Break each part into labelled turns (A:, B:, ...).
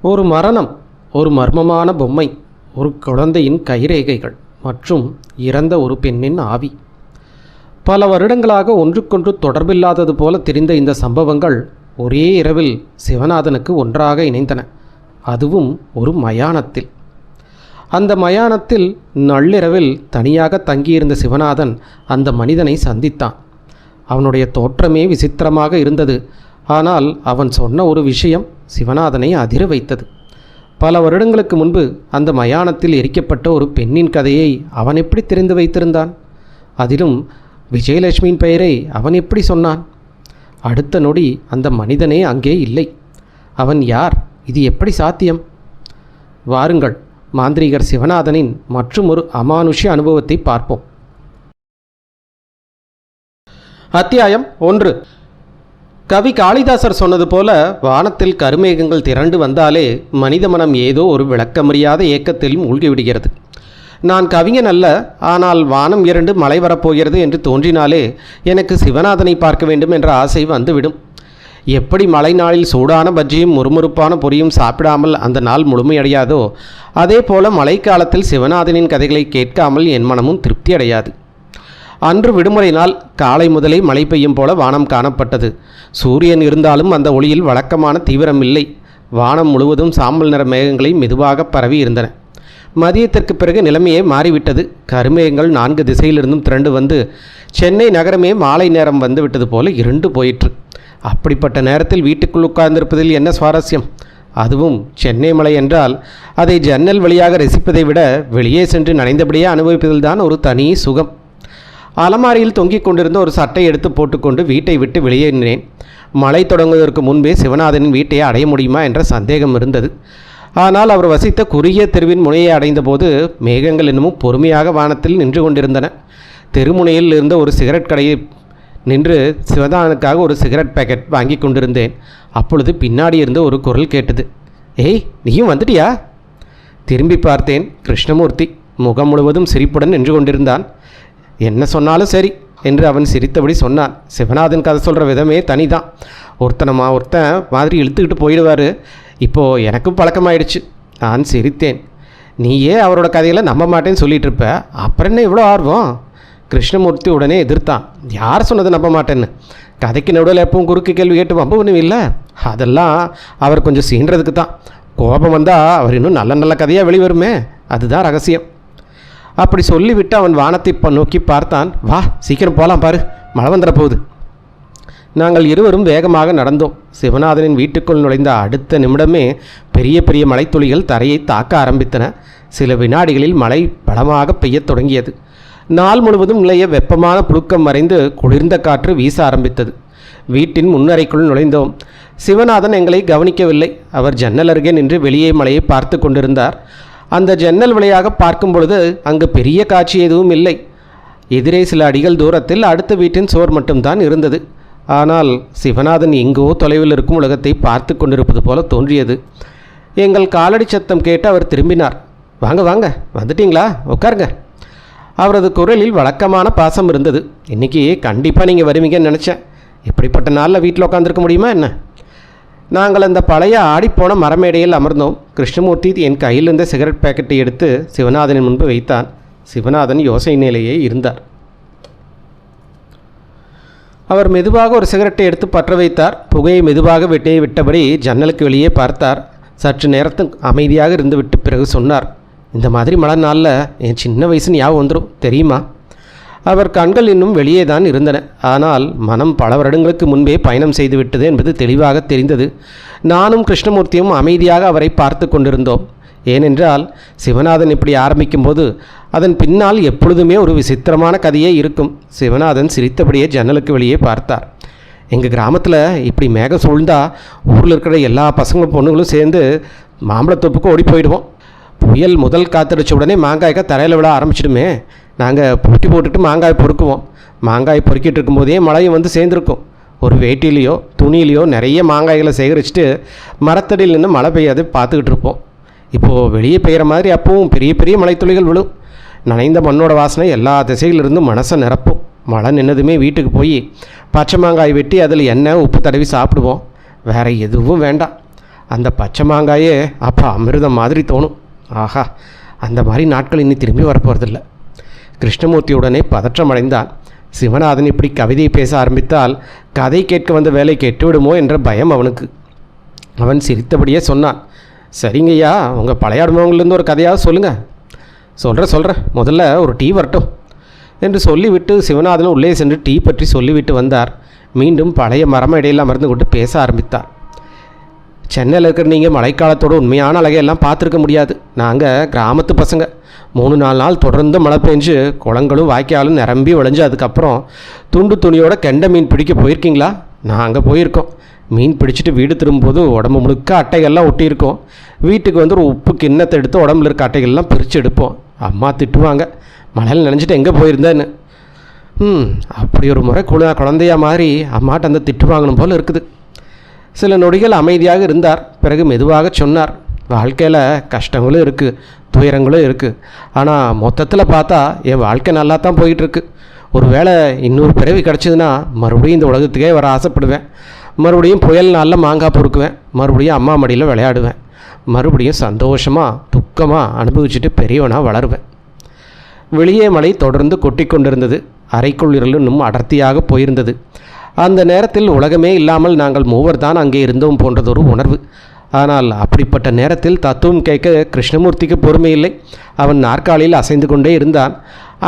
A: ஒரு மரணம், ஒரு மர்மமான பொம்மை, ஒரு குழந்தையின் கைரேகைகள் மற்றும் இறந்த ஒரு பெண்ணின் ஆவி. பல வருடங்களாக ஒன்றுக்கொன்று தொடர்பில்லாதது போல தெரிந்த இந்த சம்பவங்கள் ஒரே இரவில் சிவநாதனுக்கு ஒன்றாக இணைந்தன. அதுவும் ஒரு மயானத்தில். அந்த மயானத்தில் நள்ளிரவில் தனியாக தங்கியிருந்த சிவநாதன் அந்த மனிதனை சந்தித்தான். அவனுடைய தோற்றமே விசித்திரமாக இருந்தது. ஆனால் அவன் சொன்ன ஒரு விஷயம் சிவநாதனை அதிர வைத்தது. பல வருடங்களுக்கு முன்பு அந்த மயானத்தில் எரிக்கப்பட்ட ஒரு பெண்ணின் கதையை அவன் எப்படி தெரிந்து வைத்திருந்தான்? அதிலும் விஜயலட்சுமியின் பெயரை அவன் எப்படி சொன்னான்? அடுத்த நொடி அந்த மனிதனே அங்கே இல்லை. அவன் யார்? இது எப்படி சாத்தியம்? வாருங்கள், மாந்திரீகர் சிவநாதனின் மற்றும் ஒரு அமானுஷ்ய அனுபவத்தை பார்ப்போம். அத்தியாயம் 1. கவி காளிதாசர் சொன்னது போல, வானத்தில் கருமேகங்கள் திரண்டு வந்தாலே மனித மனம் ஏதோ ஒரு விளக்கமறியாத ஏக்கத்தில் மூழ்கிவிடுகிறது. நான் கவிஞன் அல்ல, ஆனால் வானம் இரண்டு மழை வரப்போகிறது என்று தோன்றினாலே எனக்கு சிவநாதனை பார்க்க வேண்டும் என்ற ஆசை வந்துவிடும். எப்படி மழை நாளில் சூடான பஜ்ஜியும் முறுமுறுப்பான பொரியும் சாப்பிடாமல் அந்த நாள் முழுமையடையாதோ, அதே போல மழைக்காலத்தில் சிவநாதனின் கதைகளை கேட்காமல் என் மனமும் திருப்தி அடையாது. அன்று விடுமுறை நாள். காலை முதலே மழை பெய்யும் போல வானம் காணப்பட்டது. சூரியன் இருந்தாலும் அந்த ஒளியில் வழக்கமான தீவிரம் இல்லை. வானம் முழுவதும் சாம்பல் நிற மேகங்களை மெதுவாக பரவி இருந்தன. மதியத்திற்கு பிறகு நிலைமையே மாறிவிட்டது. கருமேகங்கள் 4 திசையிலிருந்தும் திரண்டு வந்து சென்னை நகரமே மாலை நேரம் வந்து விட்டது போல இருண்டு போயிற்று. அப்படிப்பட்ட நேரத்தில் வீட்டுக்குள் உட்கார்ந்திருப்பதில் என்ன சுவாரஸ்யம்? அதுவும் சென்னை மலை என்றால் அதை ஜன்னல் வழியாக ரசிப்பதை விட வெளியே சென்று நனைந்தபடியே அனுபவிப்பதில்தான் ஒரு தனி சுகம். அலமாரியில் தொங்கிக் கொண்டிருந்த ஒரு சட்டை எடுத்து போட்டுக்கொண்டு வீட்டை விட்டு வெளியேறினேன். மழை தொடங்குவதற்கு முன்பே சிவநாதனின் வீட்டை அடைய முடியுமா என்ற சந்தேகம் இருந்தது. ஆனால் அவர் வசித்த குறுகிய தெருவின் முனையை அடைந்தபோது மேகங்கள் இன்னமும் பொறுமையாக வானத்தில் நின்று கொண்டிருந்தன. தெருமுனையில் இருந்த ஒரு சிகரெட் கடையை நின்று சிவநாதனுக்காக ஒரு சிகரெட் பேக்கெட் வாங்கி கொண்டிருந்தேன். அப்பொழுது பின்னாடி இருந்து ஒரு குரல் கேட்டது. ஏய், நீயும் வந்துட்டியா? திரும்பி பார்த்தேன். கிருஷ்ணமூர்த்தி முகம் முழுவதும் சிரிப்புடன் நின்று கொண்டிருந்தான். என்ன சொன்னாலும் சரி என்று அவன் சிரித்தபடி சொன்னான். சிவநாதன் கதை சொல்கிற விதமே தனிதான். ஒருத்தன் மாதிரி இழுத்துக்கிட்டு போயிடுவார். இப்போது எனக்கும் பழக்கமாயிடுச்சு. நான் சிரித்தேன். நீயே அவரோட கதையில் நம்ப மாட்டேன்னு சொல்லிகிட்டு இருப்ப, அப்புறம் என்ன இவ்வளோ ஆர்வம்? கிருஷ்ணமூர்த்தி உடனே எதிர்த்தான். யார் சொன்னது நம்ப மாட்டேன்னு? கதைக்கு நடுவில் எப்பவும் குறுக்கு கேள்வி கேட்டு வம்பு ஒன்றும் இல்லை. அதெல்லாம் அவர் கொஞ்சம் சீன்றதுக்கு தான். கோபம் வந்தால் அவர் இன்னும் நல்ல நல்ல கதையாக வெளிவருமே, அதுதான் ரகசியம். அப்படி சொல்லிவிட்டு அவன் வானத்தை நோக்கி பார்த்தான். வா, சீக்கிரம் போகலாம், பாரு மழை வந்துட போகுது. நாங்கள் இருவரும் வேகமாக நடந்தோம். சிவநாதனின் வீட்டுக்குள் நுழைந்த அடுத்த நிமிடமே பெரிய பெரிய மழைத்துளிகள் தரையை தாக்க ஆரம்பித்தன. சில வினாடிகளில் மழை பலமாக பெய்யத் தொடங்கியது. நாள் முழுவதும் நிலைய வெப்பமான புழுக்கம் மறைந்து குளிர்ந்த காற்று வீச ஆரம்பித்தது. வீட்டின் முன்னறைக்குள் நுழைந்தோம். சிவநாதன் எங்களை கவனிக்கவில்லை. அவர் ஜன்னல் அருகே நின்று வெளியே மழையை பார்த்து கொண்டிருந்தார். அந்த ஜன்னல் வழியாக பார்க்கும் பொழுது அங்கு பெரிய காட்சி எதுவும் இல்லை. எதிரே சில அடிகள் தூரத்தில் அடுத்த வீட்டின் சுவர் மட்டும்தான் இருந்தது. ஆனால் சிவநாதன் எங்கோ தொலைவில் இருக்கும் உலகத்தை பார்த்து கொண்டிருப்பது போல தோன்றியது. எங்கள் காலடி சத்தம் கேட்டு அவர் திரும்பினார். வாங்க வாங்க, வந்துட்டீங்களா? உட்காருங்க. அவரது குரலில் வழக்கமான பாசம் இருந்தது. இன்றைக்கி கண்டிப்பாக நீங்கள் வருவீங்கன்னு நினச்சேன். இப்படிப்பட்ட நாளில் வீட்டில் உட்காந்துருக்க முடியுமா என்ன? நாங்கள் அந்த பழைய ஆடிப்போன மரமேடையில் அமர்ந்தோம். கிருஷ்ணமூர்த்தி என் கையில் இருந்த சிகரெட் பேக்கெட்டை எடுத்து சிவநாதனின் முன்பு வைத்தான். சிவநாதன் யோசனை நிலையே இருந்தார். அவர் மெதுவாக ஒரு சிகரெட்டை எடுத்து பற்ற வைத்தார். புகையை மெதுவாக வெட்டியை விட்டபடி ஜன்னலுக்கு வெளியே பார்த்தார். சற்று நேரத்துக்கு அமைதியாக இருந்துவிட்டு பிறகு சொன்னார். இந்த மாதிரி மழை நாளில் என் சின்ன வயசு ஞாபகம் வந்துடும், தெரியுமா? அவர் கண்கள் இன்னும் வெளியே தான் இருந்தன. ஆனால் மனம் பல வருடங்களுக்கு முன்பே பயணம் செய்துவிட்டது என்பது தெளிவாக தெரிந்தது. நானும் கிருஷ்ணமூர்த்தியும் அமைதியாக அவரை பார்த்து கொண்டிருந்தோம். ஏனென்றால் சிவநாதன் இப்படி ஆரம்பிக்கும்போது அதன் பின்னால் எப்பொழுதுமே ஒரு விசித்திரமான கதையே இருக்கும். சிவநாதன் சிரித்தபடியே ஜன்னலுக்கு வெளியே பார்த்தார். எங்கள் கிராமத்தில் இப்படி மேகம் சூழ்ந்தா ஊரில் இருக்கிற எல்லா பசங்களும் பொண்ணுங்களும் சேர்ந்து மாம்பழத்தோப்புக்கு ஓடி போயிடுவோம். புயல் முதல் காத்தடிச்ச உடனே மாங்காய்க்காய் தரையில் விட ஆரம்பிச்சிடுமே. நாங்கள் போட்டி போட்டுட்டு மாங்காய் பொறுக்குவோம். மாங்காய் பொறுக்கிட்டு இருக்கும்போதே மழையும் வந்து சேர்ந்துருக்கும். ஒரு வேட்டிலையோ துணியிலையோ நிறைய மாங்காய்களை சேகரிச்சுட்டு மரத்தடியில் நின்று மழை பெய்யாது பார்த்துக்கிட்டு இருப்போம். இப்போது வெளியே பெய்கிற மாதிரி அப்பவும் பெரிய பெரிய மழைத்துளிகள் விழும். நனைந்த மண்ணோட வாசனை எல்லா திசையிலிருந்தும் மனசை நிரப்பும். மழை நின்னதுமே வீட்டுக்கு போய் பச்சை மாங்காய் வெட்டி அதில் எண்ணெய் உப்பு தடவி சாப்பிடுவோம். வேறு எதுவும் வேண்டாம். அந்த பச்சை மாங்காயே அப்போ அமிர்தம் மாதிரி தோணும். ஆஹா, அந்த மாதிரி நாட்கள் இன்னி திரும்பி வரப்போகிறதில்ல. கிருஷ்ணமூர்த்தி உடனே பதற்றம் அடைந்தான். சிவநாதன் இப்படி கவிதை பேச ஆரம்பித்தால் கதை கேட்க வந்த வேலை கெட்டுவிடுமோ என்ற பயம் அவனுக்கு. அவன் சிரித்தபடியே சொன்னான், சரிங்கய்யா, உங்கள் பழைய அனுபவங்கள்லேருந்து ஒரு கதையாக சொல்லுங்கள். சொல்கிறேன், முதல்ல ஒரு டீ வரட்டும் என்று சொல்லிவிட்டு சிவநாதன் உள்ளே சென்று டீ பற்றி சொல்லிவிட்டு வந்தார். மீண்டும் பழைய மரம இடையில் அமர்ந்து கொண்டு பேச ஆரம்பித்தார். சென்னையில் இருக்கிற நீங்கள் மழைக்காலத்தோட உண்மையான அழகையெல்லாம் பார்த்துருக்க முடியாது. நாங்கள் கிராமத்து பசங்க. 3-4 நாள் தொடர்ந்து மழை பெஞ்சு குளங்களும் வாய்க்காலும் நிரம்பி விளைஞ்சு அதுக்கப்புறம் துண்டு துணியோட கெண்டை மீன் பிடிக்க போயிருக்கீங்களா? நாங்கள் போயிருக்கோம். மீன் பிடிச்சிட்டு வீடு திரும்பும்போது உடம்பு முழுக்க அட்டைகள்லாம் ஒட்டியிருக்கோம். வீட்டுக்கு வந்து ஒரு உப்பு கிண்ணத்தை எடுத்து உடம்புல இருக்க அட்டைகள்லாம் பிரித்து எடுப்போம். அம்மா திட்டுவாங்க, மழையில் நினச்சிட்டு எங்கே போயிருந்தேன்னு. அப்படி ஒரு முறை குழந்தையா மாதிரி அம்மாட்ட அந்த திட்டு வாங்கணும் போல் இருக்குது. சில நொடிகள் அமைதியாக இருந்தார். பிறகு மெதுவாக சொன்னார், வாழ்க்கையில் கஷ்டங்களும் இருக்குது, துயரங்களும் இருக்குது. ஆனால் மொத்தத்தில் பார்த்தா என் வாழ்க்கை நல்லா தான் போயிட்டுருக்கு. ஒரு வேளை இன்னொரு பிறவி கிடச்சிதுன்னா மறுபடியும் இந்த உலகத்துக்கே வர ஆசைப்படுவேன். மறுபடியும் புயல் நாளில் மாங்காய் பொறுக்குவேன். மறுபடியும் அம்மா மடியில் விளையாடுவேன். மறுபடியும் சந்தோஷமாக துக்கமாக அனுபவிச்சுட்டு பெரியவனாக வளருவேன். வெளியே மழை தொடர்ந்து கொட்டி கொண்டிருந்தது. அறைக்குள் இருள் இன்னும் அடர்த்தியாக போயிருந்தது. அந்த நேரத்தில் உலகமே இல்லாமல் நாங்கள் மூவர் தான் அங்கே இருந்தோம் போன்றதொரு உணர்வு. ஆனால் அப்படிப்பட்ட நேரத்தில் தத்துவம் கேட்க கிருஷ்ணமூர்த்திக்கு பொறுமையில்லை. அவன் நாற்காலியில் அசைந்து கொண்டே இருந்தான்.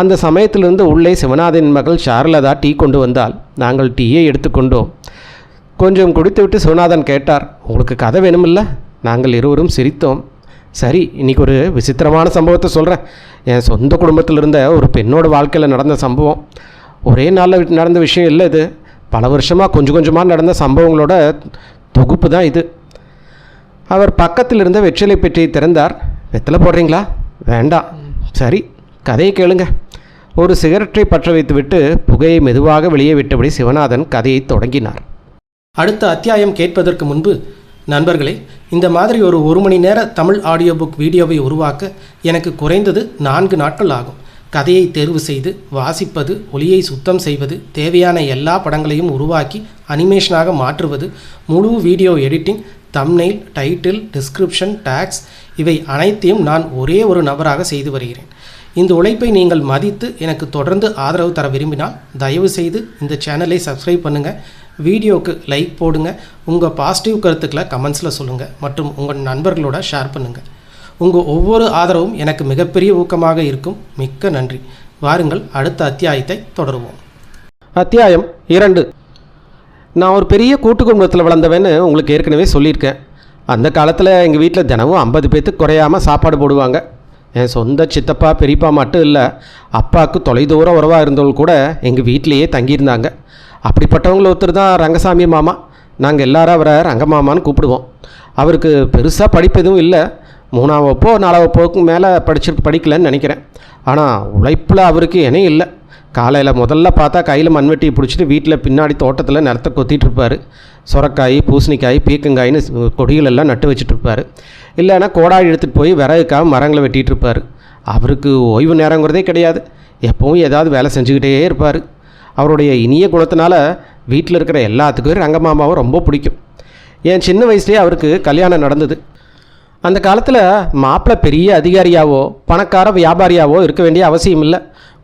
A: அந்த சமயத்திலிருந்து உள்ளே சிவநாதன் மகள் சாரலதா டீ கொண்டு வந்தாள். நாங்கள் டீயை எடுத்துக்கொண்டோம். கொஞ்சம் குடித்துவிட்டு சிவநாதன் கேட்டார், உங்களுக்கு கதை வேணுமில்ல? நாங்கள் இருவரும் சிரித்தோம். சரி, இன்றைக்கி ஒரு விசித்திரமான சம்பவத்தை சொல்கிறேன். என் சொந்த குடும்பத்தில் இருந்த ஒரு பெண்ணோட வாழ்க்கையில் நடந்த சம்பவம். ஒரே நாளில் நடந்த விஷயம் இல்லை இது. பல வருஷமாக கொஞ்சம் கொஞ்சமாக நடந்த சம்பவங்களோட தொகுப்பு தான் இது. அவர் பக்கத்தில் இருந்த வெற்றிலை பெட்டியை திறந்தார். வெத்தலை போடுறீங்களா? வேண்டாம். சரி, கதையை கேளுங்க. ஒரு சிகரெட்டை பற்ற வைத்துவிட்டு புகையை மெதுவாக வெளியே விட்டபடி சிவநாதன் கதையை தொடங்கினார். அடுத்த அத்தியாயம் கேட்பதற்கு முன்பு, நண்பர்களே, இந்த மாதிரி ஒரு மணி நேர தமிழ் ஆடியோ புக் வீடியோவை உருவாக்க எனக்கு குறைந்தது 4 நாட்கள் ஆகும். கதையை தேர்வு செய்து வாசிப்பது, ஒலியை சுத்தம் செய்வது, தேவையான எல்லா படங்களையும் உருவாக்கி அனிமேஷனாக மாற்றுவது, முழு video editing, thumbnail, title, description, tags இவை அனைத்தையும் நான் ஒரே ஒரு நபராக செய்து வருகிறேன். இந்த உழைப்பை நீங்கள் மதித்து எனக்கு தொடர்ந்து ஆதரவு தர விரும்பினால் தயவு செய்து இந்த சேனலை சப்ஸ்கிரைப் பண்ணுங்கள், வீடியோவுக்கு லைக் போடுங்க, உங்கள் பாசிட்டிவ் கருத்துக்களை கமெண்ட்ஸில் சொல்லுங்கள் மற்றும் உங்கள் நண்பர்களோட ஷேர் பண்ணுங்கள். உங்கள் ஒவ்வொரு ஆதரவும் எனக்கு மிகப்பெரிய ஊக்கமாக இருக்கும். மிக்க நன்றி. வாருங்கள் அடுத்த அத்தியாயத்தை தொடருவோம். அத்தியாயம் 2. நான் ஒரு பெரிய கூட்டு குடும்பத்தில் வளர்ந்தவன்னு உங்களுக்கு ஏற்கனவே சொல்லியிருக்கேன். அந்த காலத்தில் எங்கள் வீட்டில் தினமும் 50 பேர்த்துக்கு குறையாமல் சாப்பாடு போடுவாங்க. என் சொந்த சித்தப்பா பெரியப்பா மட்டும் இல்லை, அப்பாவுக்கு தொலைதூரம் உறவாக இருந்தவங்க கூட எங்கள் வீட்டிலையே தங்கியிருந்தாங்க. அப்படிப்பட்டவங்கள ஒருத்தர் தான் ரங்கசாமி மாமா. நாங்கள் எல்லாரும் அவரை ரங்கமாமான்னு கூப்பிடுவோம். அவருக்கு பெருசாக படிப்பு எதுவும் இல்லை. 3ஆம் வகுப்போ 4ஆம் வகுப்புக்கு மேலே படிக்கலன்னு நினைக்கிறேன். ஆனால் உழைப்பில் அவருக்கு இணையும் இல்லை. காலையில் முதல்ல பார்த்தா கையில் மண்வெட்டி பிடிச்சிட்டு வீட்டில் பின்னாடி தோட்டத்தில் நிலத்தை கொத்திட்டு இருப்பார். சுரக்காய், பூசணிக்காய், பீக்கங்காய்னு கொடிகள் எல்லாம் நட்டு வச்சுட்ருப்பார். இல்லைன்னா கோடாய் எடுத்துகிட்டு போய் விறகுக்காக மரங்களை வெட்டிகிட்டு இருப்பார். அவருக்கு ஓய்வு நேரங்கிறதே கிடையாது. எப்பவும் ஏதாவது வேலை செஞ்சுக்கிட்டே இருப்பார். அவருடைய இனிய குணத்தினால வீட்டில் இருக்கிற எல்லாத்துக்கும் ரங்கமாமாவும் ரொம்ப பிடிக்கும். என் சின்ன வயசுலேயே அவருக்கு கல்யாணம் நடந்தது. அந்த காலத்தில் மாப்பிள்ளை பெரிய அதிகாரியாவோ பணக்கார வியாபாரியாவோ இருக்க வேண்டிய அவசியம் இல்லை.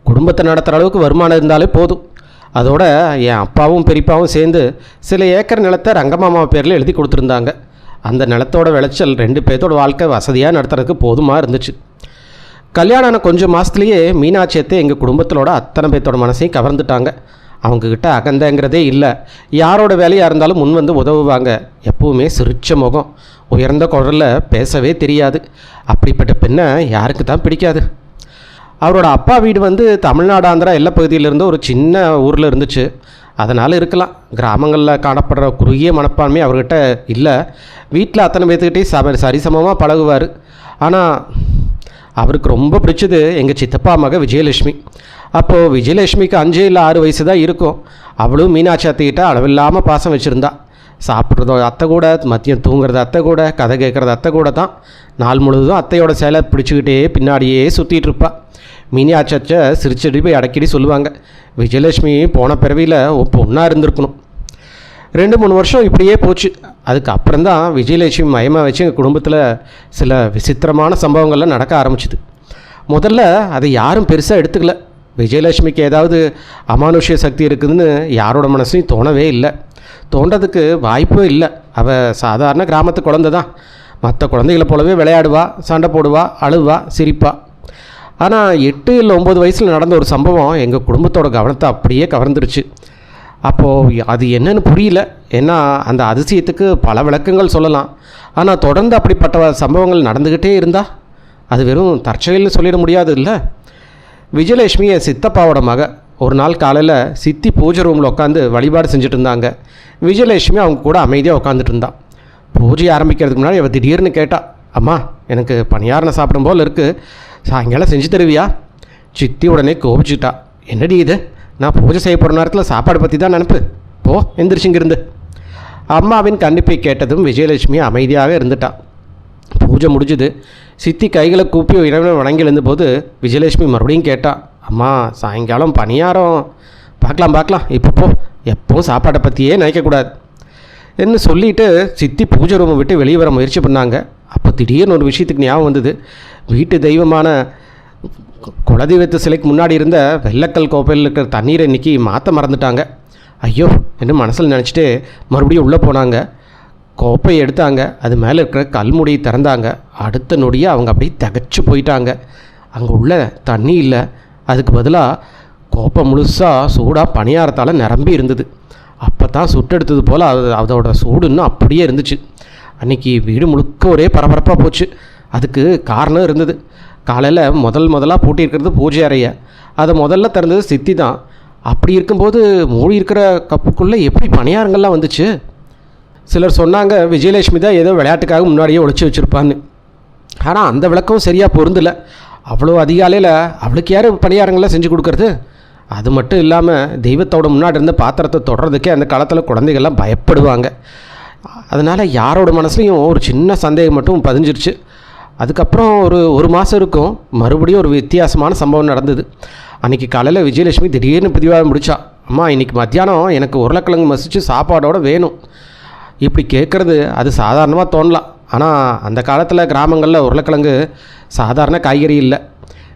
A: குடும்பத்தை நடத்துகிற அளவுக்கு வருமானம் இருந்தாலே போதும். அதோட என் அப்பாவும் பெரியப்பாவும் சேர்ந்து சில ஏக்கர் நிலத்தை ரங்கமாமா பேரில் எழுதி கொடுத்துருந்தாங்க. அந்த நிலத்தோட விளைச்சல் 2 பேர்த்தோட வாழ்க்கை வசதியாக நடத்துறதுக்கு போதுமாக இருந்துச்சு. கல்யாணம் கொஞ்சம் மாதத்துலேயே மீனாட்சியத்தை எங்கள் குடும்பத்திலோட அத்தனை பேர்த்தோட மனசையும் கவர்ந்துட்டாங்க. அவங்கக்கிட்ட அகந்தங்கிறதே இல்லை. யாரோட வேலையாக இருந்தாலும் முன் வந்து உதவுவாங்க. எப்பவுமே சிரிச்ச முகம், உயர்ந்த குரலில் பேசவே தெரியாது. அப்படிப்பட்ட பெண்ணை யாருக்கு தான் பிடிக்காது. அவரோட அப்பா வீடு வந்து தமிழ்நாடு ஆந்திரா எல்லா பகுதியிலிருந்து ஒரு சின்ன ஊரில் இருந்துச்சு. அதனால் இருக்கலாம். கிராமங்களில் காணப்படுற குறுகிய மனப்பான்மை அவர்கிட்ட இல்லை. வீட்டில் அத்தனை பேர்த்துக்கிட்டே சரிசமமாக பழகுவார். ஆனால் அவருக்கு ரொம்ப பிடிச்சது எங்கள் சித்தப்பா மக விஜயலட்சுமி. அப்போது விஜயலட்சுமிக்கு 5 இல்லை 6 வயசு தான் இருக்கும். அவளும் மீனாட்சி அத்தைக்கிட்ட அளவில்லாமல் பாசம் வச்சுருந்தா. சாப்பிட்றதோ அத்தை கூட, மதியம் தூங்குறது அத்தை கூட, கதை கேட்குறது அத்தை கூட தான். நாள் முழுவதும் அத்தையோட சேலை பிடிச்சிக்கிட்டே பின்னாடியே சுற்றிட்டு இருப்பா. மீனாட்சி அச்சை சிரிச்சடி போய் அடக்கடி சொல்லுவாங்க, விஜயலட்சுமி போன பிறவியில் பொண்ணாக இருந்திருக்கணும். 2-3 வருஷம் இப்படியே போச்சு. அதுக்கப்புறம்தான் விஜயலட்சுமி மயமாக வச்சு எங்கள் குடும்பத்தில் சில விசித்திரமான சம்பவங்கள்லாம் நடக்க ஆரம்பிச்சுது. முதல்ல அதை யாரும் பெருசாக எடுத்துக்கல. விஜயலட்சுமிக்கு ஏதாவது அமானுஷ்ய சக்தி இருக்குதுன்னு யாரோட மனசுலையும் தோணவே இல்லை. தோன்றதுக்கு வாய்ப்பே இல்லை. அவள் சாதாரண கிராமத்து குழந்தை தான். மற்ற குழந்தைகளை போலவே விளையாடுவா, சண்டை போடுவா, அழுவா, சிரிப்பா. ஆனால் 8 இல்லை 9 வயசில் நடந்த ஒரு சம்பவம் எங்கள் குடும்பத்தோட கவனத்தை அப்படியே கவர்ந்துருச்சு. அப்போது அது என்னன்னு புரியல. ஏன்னா அந்த அதிசயத்துக்கு பல விளக்கங்கள் சொல்லலாம். ஆனால் தொடர்ந்து அப்படிப்பட்ட சம்பவங்கள் நடந்துக்கிட்டே இருந்தால் அது வெறும் தற்செயல்னு சொல்லிட முடியாது இல்லை. விஜயலட்சுமி என் சித்தப்பாவோட மக. ஒரு நாள் காலையில் சித்தி பூஜை ரூமில் உட்காந்து வழிபாடு செஞ்சுட்டு இருந்தாங்க. விஜயலட்சுமி அவங்க கூட அமைதியாக உட்காந்துட்டு இருந்தான். பூஜை ஆரம்பிக்கிறதுக்கு முன்னாடி அவள் திடீர்னு கேட்டா, அம்மா எனக்கு பணியாரம் சாப்பிடும் போல் இருக்குது, சாயங்காலம் செஞ்சு தருவியா? சித்தி உடனே கோபிச்சுட்டா. என்னடி இது, நான் பூஜை செய்ய போகிற நேரத்தில் சாப்பாடு பற்றி தான் நினப்பு, போ எந்திரிச்சுங்கிருந்து. அம்மாவின் கண்டிப்பை கேட்டதும் விஜயலட்சுமி அமைதியாக இருந்துட்டா. பூஜை முடிஞ்சுது. சித்தி கைகளை கூப்பி இறைவனை வணங்கி எழுந்தபோது விஜயலட்சுமி மறுபடியும் கேட்டா, அம்மா சாயங்காலம் பணியாரம் பார்க்கலாம், இப்போ போ, எப்பவும் சாப்பாட்டை பற்றியே நினைக்கக்கூடாது என்று சொல்லிவிட்டு சித்தி பூஜை ரூமை விட்டு வெளியே வர முயற்சி பண்ணாங்க. அப்போ திடீர்னு ஒரு விஷயத்துக்கு ஞாபகம் வந்தது. வீட்டு தெய்வமான குலதெய்வத்து சிலைக்கு முன்னாடி இருந்த வெள்ளக்கல் கோப்பையில் இருக்கிற தண்ணீரை இன்றைக்கி மாற்ற மறந்துட்டாங்க. ஐயோ என்று மனசில் நினச்சிட்டு மறுபடியும் உள்ளே போனாங்க. கோப்பையை எடுத்தாங்க. அது மேலே இருக்கிற கல்முடியை திறந்தாங்க. அடுத்த நொடியே அவங்க அப்படியே திகச்சு போயிட்டாங்க. அங்கே உள்ள தண்ணி இல்லை. அதுக்கு பதிலாக கோப்பை முழுசாக சூடாக பணியாரத்தால் நிரம்பி இருந்தது. அப்போ தான் சுட்டெடுத்தது போல் அதோட சூடு இன்னும் அப்படியே இருந்துச்சு. அன்றைக்கி வீடு முழுக்க ஒரே பரபரப்பாக போச்சு. அதுக்கு காரணம் இருந்தது. காலையில் முதலாக பூட்டியிருக்கிறது பூஜை அறையை. அதை முதல்ல திறந்தது சித்தி தான். அப்படி இருக்கும்போது மூடி இருக்கிற கப்புக்குள்ளே எப்படி பணியாரங்கள்லாம் வந்துச்சு? சிலர் சொன்னாங்க விஜயலட்சுமி தான் ஏதோ விளையாட்டுக்காக முன்னாடியே ஒழிச்சு வச்சுருப்பான்னு. ஆனால் அந்த விளக்கம் சரியாக பொருந்தலை. அவ்வளோ அதிகாலையில் அவளுக்கு யார் பணியாரங்கள்லாம் செஞ்சு கொடுக்கறது? அது மட்டும் இல்லாமல் தெய்வத்தோட முன்னாடி இருந்த பாத்திரத்தை தொடர்றதுக்கே அந்த காலத்தில் குழந்தைகள்லாம் பயப்படுவாங்க. அதனால் யாரோட மனசுலையும் ஒரு சின்ன சந்தேகம் மட்டும் பதிஞ்சிருச்சு. அதுக்கப்புறம் ஒரு மாதம் இருக்கும், மறுபடியும் ஒரு வித்தியாசமான சம்பவம் நடந்தது. அன்றைக்கி காலையில் விஜயலட்சுமி திடீர்னு பதிவாக முடித்தா, அம்மா இன்றைக்கி மத்தியானம் எனக்கு உருளைக்கிழங்கு மசிச்சு சாப்பாடோடு வேணும். இப்படி கேட்குறது அது சாதாரணமாக தோணலாம். ஆனால் அந்த காலத்தில் கிராமங்களில் உருளைக்கிழங்கு சாதாரண காய்கறி இல்லை.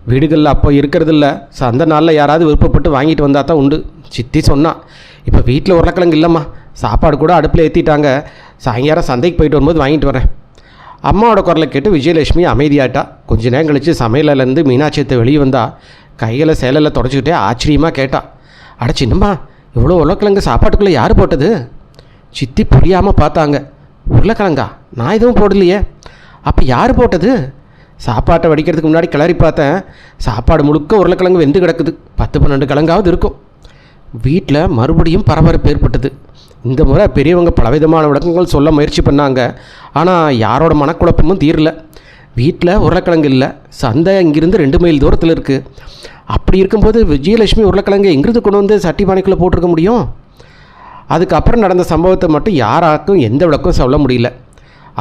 A: வீடுகளில் அப்போ இருக்கிறது இல்லை. அந்த நாளில் யாராவது விருப்பப்பட்டு வாங்கிட்டு வந்தால் தான் உண்டு. சித்தி சொன்னான், இப்போ வீட்டில் உருளைக்கிழங்கு இல்லைம்மா, சாப்பாடு கூட அடுப்பில் ஏற்றிட்டாங்க, சாயங்காலம் சந்தைக்கு போயிட்டு வரும்போது வாங்கிட்டு வரேன். அம்மாவோட குரலை கேட்டு விஜயலட்சுமி அமைதியாட்டா. கொஞ்ச நேரம் கழித்து சமையலேருந்து மீனாட்சியத்தை வெளியே வந்தால் கைகளை சேலையில் தொடச்சிக்கிட்டே ஆச்சரியமாக கேட்டா, அட சின்னம்மா, இவ்வளோ உருளைக்கிழங்கு சாப்பாட்டுக்குள்ளே யார் போட்டது? சித்தி புரியாமல் பார்த்தாங்க. உருளைக்கிழங்கா? நான் எதுவும் போடலையே. அப்போ யார் போட்டது? சாப்பாட்டை வடிக்கிறதுக்கு முன்னாடி கிளறி பார்த்தேன், சாப்பாடு முழுக்க உருளைக்கிழங்கு வெந்து கிடக்குது. 10-12 கிழங்காவது இருக்கும். வீட்டில் மறுபடியும் பரபரப்பு ஏற்பட்டது. இந்த முறை பெரியவங்க பலவிதமான விளக்கங்கள் சொல்ல முயற்சி பண்ணாங்க. ஆனால் யாரோட மனக்குழப்பமும் தீரல. வீட்டில் உருளைக்கிழங்கு இல்லை, சந்தை இங்கிருந்து 2 மைல் தூரத்தில் இருக்குது. அப்படி இருக்கும்போது விஜயலட்சுமி உருளைக்கிழங்கு எங்கிருந்து கொண்டு வந்து சட்டி பானைக்குள்ளே போட்டிருக்க முடியும்? அதுக்கப்புறம் நடந்த சம்பவத்தை மட்டும் யாராக்கும் எந்த விளக்கம் சொல்ல முடியல.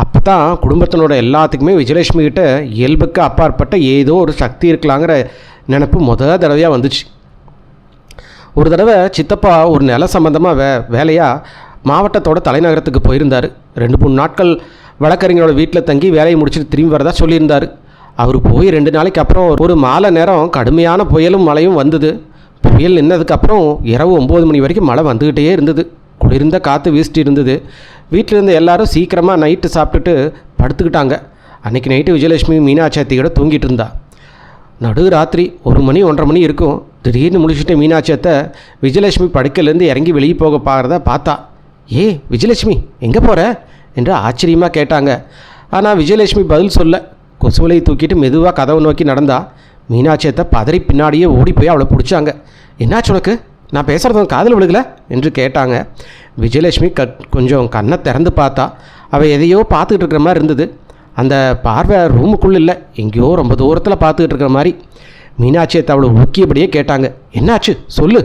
A: அப்போ தான் குடும்பத்தினோட எல்லாத்துக்குமே விஜயலட்சுமி கிட்ட இயல்புக்கு அப்பாற்பட்ட ஏதோ ஒரு சக்தி இருக்கலாங்கிற நினப்பு தடவையாக வந்துச்சு. ஒரு தடவை சித்தப்பா ஒரு நில சம்பந்தமாக வேலையாக மாவட்டத்தோட தலைநகரத்துக்கு போயிருந்தார். 2-3 நாட்கள் வழக்கறிஞரோட வீட்டில் தங்கி வேலையை முடிச்சுட்டு திரும்பி வரதா சொல்லியிருந்தார். அவர் போய் 2 நாளைக்கு அப்புறம் ஒரு மாலை நேரம் கடுமையான புயலும் மழையும் வந்தது. புயல் நின்னதுக்கப்புறம் இரவு 9 மணி வரைக்கும் மழை வந்துக்கிட்டே இருந்தது. குளிர்ந்த காற்று வீசிட்டு இருந்தது. வீட்டில் இருந்த எல்லாரும் சீக்கிரமாக நைட்டு சாப்பிட்டுட்டு படுத்துக்கிட்டாங்க. அன்றைக்கி நைட்டு விஜயலட்சுமி மீனாட்சியத்தையோட தூங்கிட்டு இருந்தா. நடு ராத்திரி 1 மணி 1:30 மணி இருக்கும். திடீர்னு முடிச்சுட்டு மீனாட்சியத்தை விஜயலட்சுமி படுக்கையிலேருந்து இறங்கி வெளியே போக பார்க்குறத பார்த்தா. ஏ விஜயலட்சுமி, எங்கே போகிற என்று ஆச்சரியமாக கேட்டாங்க. ஆனால் விஜயலட்சுமி பதில் சொல்ல. கொசுவலையை தூக்கிட்டு மெதுவாக கதவை நோக்கி நடந்தா. மீனாட்சியத்தை பதறி பின்னாடியே ஓடி போய் அவளை பிடிச்சாங்க. என்னாச்சு உனக்கு? நான் பேசுகிறதும் காதில் விழுகலை என்று கேட்டாங்க. விஜயலட்சுமி கொஞ்சம் கண்ணை திறந்து பார்த்தா. அவள் எதையோ பார்த்துக்கிட்டு இருக்கிற மாதிரி இருந்தது. அந்த பார்வை ரூமுக்குள்ளே இல்லை, எங்கேயோ ரொம்ப தூரத்தில் பார்த்துக்கிட்டு இருக்கிற மாதிரி. மீனாட்சியத்தை அவளை ஊக்கியபடியே கேட்டாங்க, என்னாச்சு சொல்லு.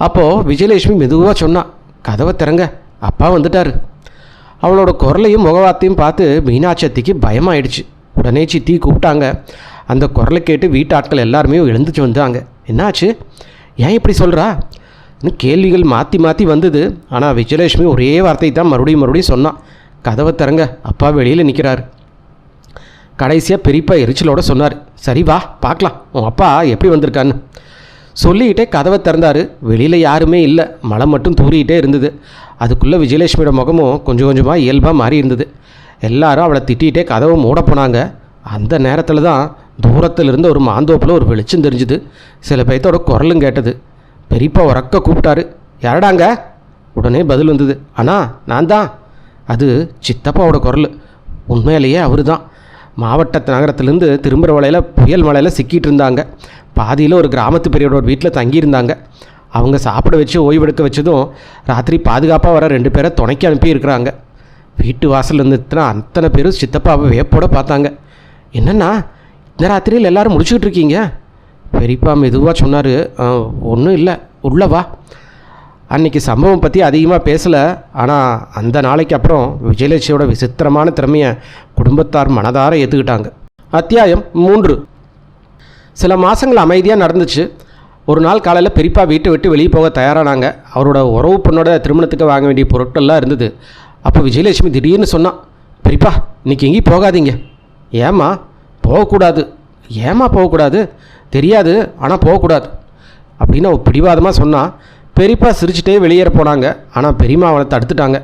A: அப்போது விஜயலட்சுமி மெதுவாக சொன்னான், கதவை திறங்க, அப்பா வந்துட்டார். அவளோட குரலையும் முகவாத்தையும் பார்த்து மீனாட்சியத்திக்கு பயமாயிடுச்சு. உடனே சித்தி கூப்பிட்டாங்க. அந்த குரலை கேட்டு வீட்டாட்கள் எல்லாருமே எழுந்துச்சு வந்தாங்க. என்னாச்சு? ஏன் இப்படி சொல்கிறா? இன்னும் கேள்விகள் மாற்றி மாற்றி வந்தது. ஆனால் விஜயலட்சுமி ஒரே வார்த்தை தான் மறுபடியும் சொன்னான், கதவை திறங்க, அப்பா வெளியில் நிற்கிறாரு. கடைசியாக பெரியப்பா எரிச்சலோடு சொன்னார், சரி வா பார்க்கலாம் உன் அப்பா எப்படி வந்திருக்கான்னு சொல்லிக்கிட்டே கதவை திறந்தார். வெளியில் யாருமே இல்லை, மழை மட்டும் தூரிக்கிட்டே இருந்தது. அதுக்குள்ளே விஜயலட்சுமியோட முகமும் கொஞ்சம் கொஞ்சமாக இயல்பாக மாறி இருந்தது. எல்லாரும் அவளை திட்டிகிட்டே கதவை மூட போனாங்க. அந்த நேரத்தில் தான் தூரத்தில் இருந்த ஒரு மாந்தோப்பில் ஒரு வெளிச்சம் தெரிஞ்சுது. சில பேர்த்தோட குரலும் கேட்டது. பெரியப்பா உறக்க கூப்பிட்டாரு, யாரடாங்க? உடனே பதில் வந்தது, அண்ணா நான் தான். அது சித்தப்பாவோட குரல். உண்மையிலேயே அவர் தான். மாவட்ட நகரத்துலேருந்து திரும்புகிற வலையில் புயல் மலையில் சிக்கிட்டு இருந்தாங்க. பாதியில் ஒரு கிராமத்து பெரியவரோட வீட்டில் தங்கியிருந்தாங்க. அவங்க சாப்பிட வச்சு ஓய்வெடுக்க வச்சதும் ராத்திரி பாதுகாப்பாக வர 2 பேரை துணைக்கி அனுப்பியிருக்கிறாங்க. வீட்டு வாசல் இருந்துட்டுனா அத்தனை பேரும் சித்தப்பாவை வேப்போட பார்த்தாங்க. என்னென்னா இந்த ராத்திரியில் எல்லோரும் முடிச்சுக்கிட்டு இருக்கீங்க? பெரியப்பா மெதுவாக சொன்னார், ஒன்றும் இல்லை, உள்ளவா. அன்றைக்கி சம்பவம் பற்றி அதிகமாக பேசலை. ஆனால் அந்த நாளைக்கு அப்புறம் விஜயலட்சுமியோட விசித்திரமான திறமையை குடும்பத்தார் மனதார ஏற்றுக்கிட்டாங்க. அத்தியாயம் 3. சில மாதங்கள் அமைதியாக நடந்துச்சு. ஒரு நாள் காலையில் பெரியப்பா வீட்டை விட்டு வெளியே போக தயாரானாங்க. அவரோட உறவு பொண்ணோட திருமணத்துக்கு வாங்க வேண்டிய பொருட்கள்லாம் இருந்தது. அப்போ விஜயலட்சுமி திடீர்னு சொன்னான், பெரியப்பா இன்றைக்கி எங்கேயும் போகாதீங்க. ஏம்மா? போகக்கூடாது. ஏம்மா போகக்கூடாது? தெரியாது, ஆனால் போகக்கூடாது அப்படின்னு அவள் பிடிவாதமாக சொன்னான். பெரியப்பா சிரிச்சுட்டே வெளியேற போனாங்க. ஆனால் பெரியம்மா அவனை தடுத்துட்டாங்க.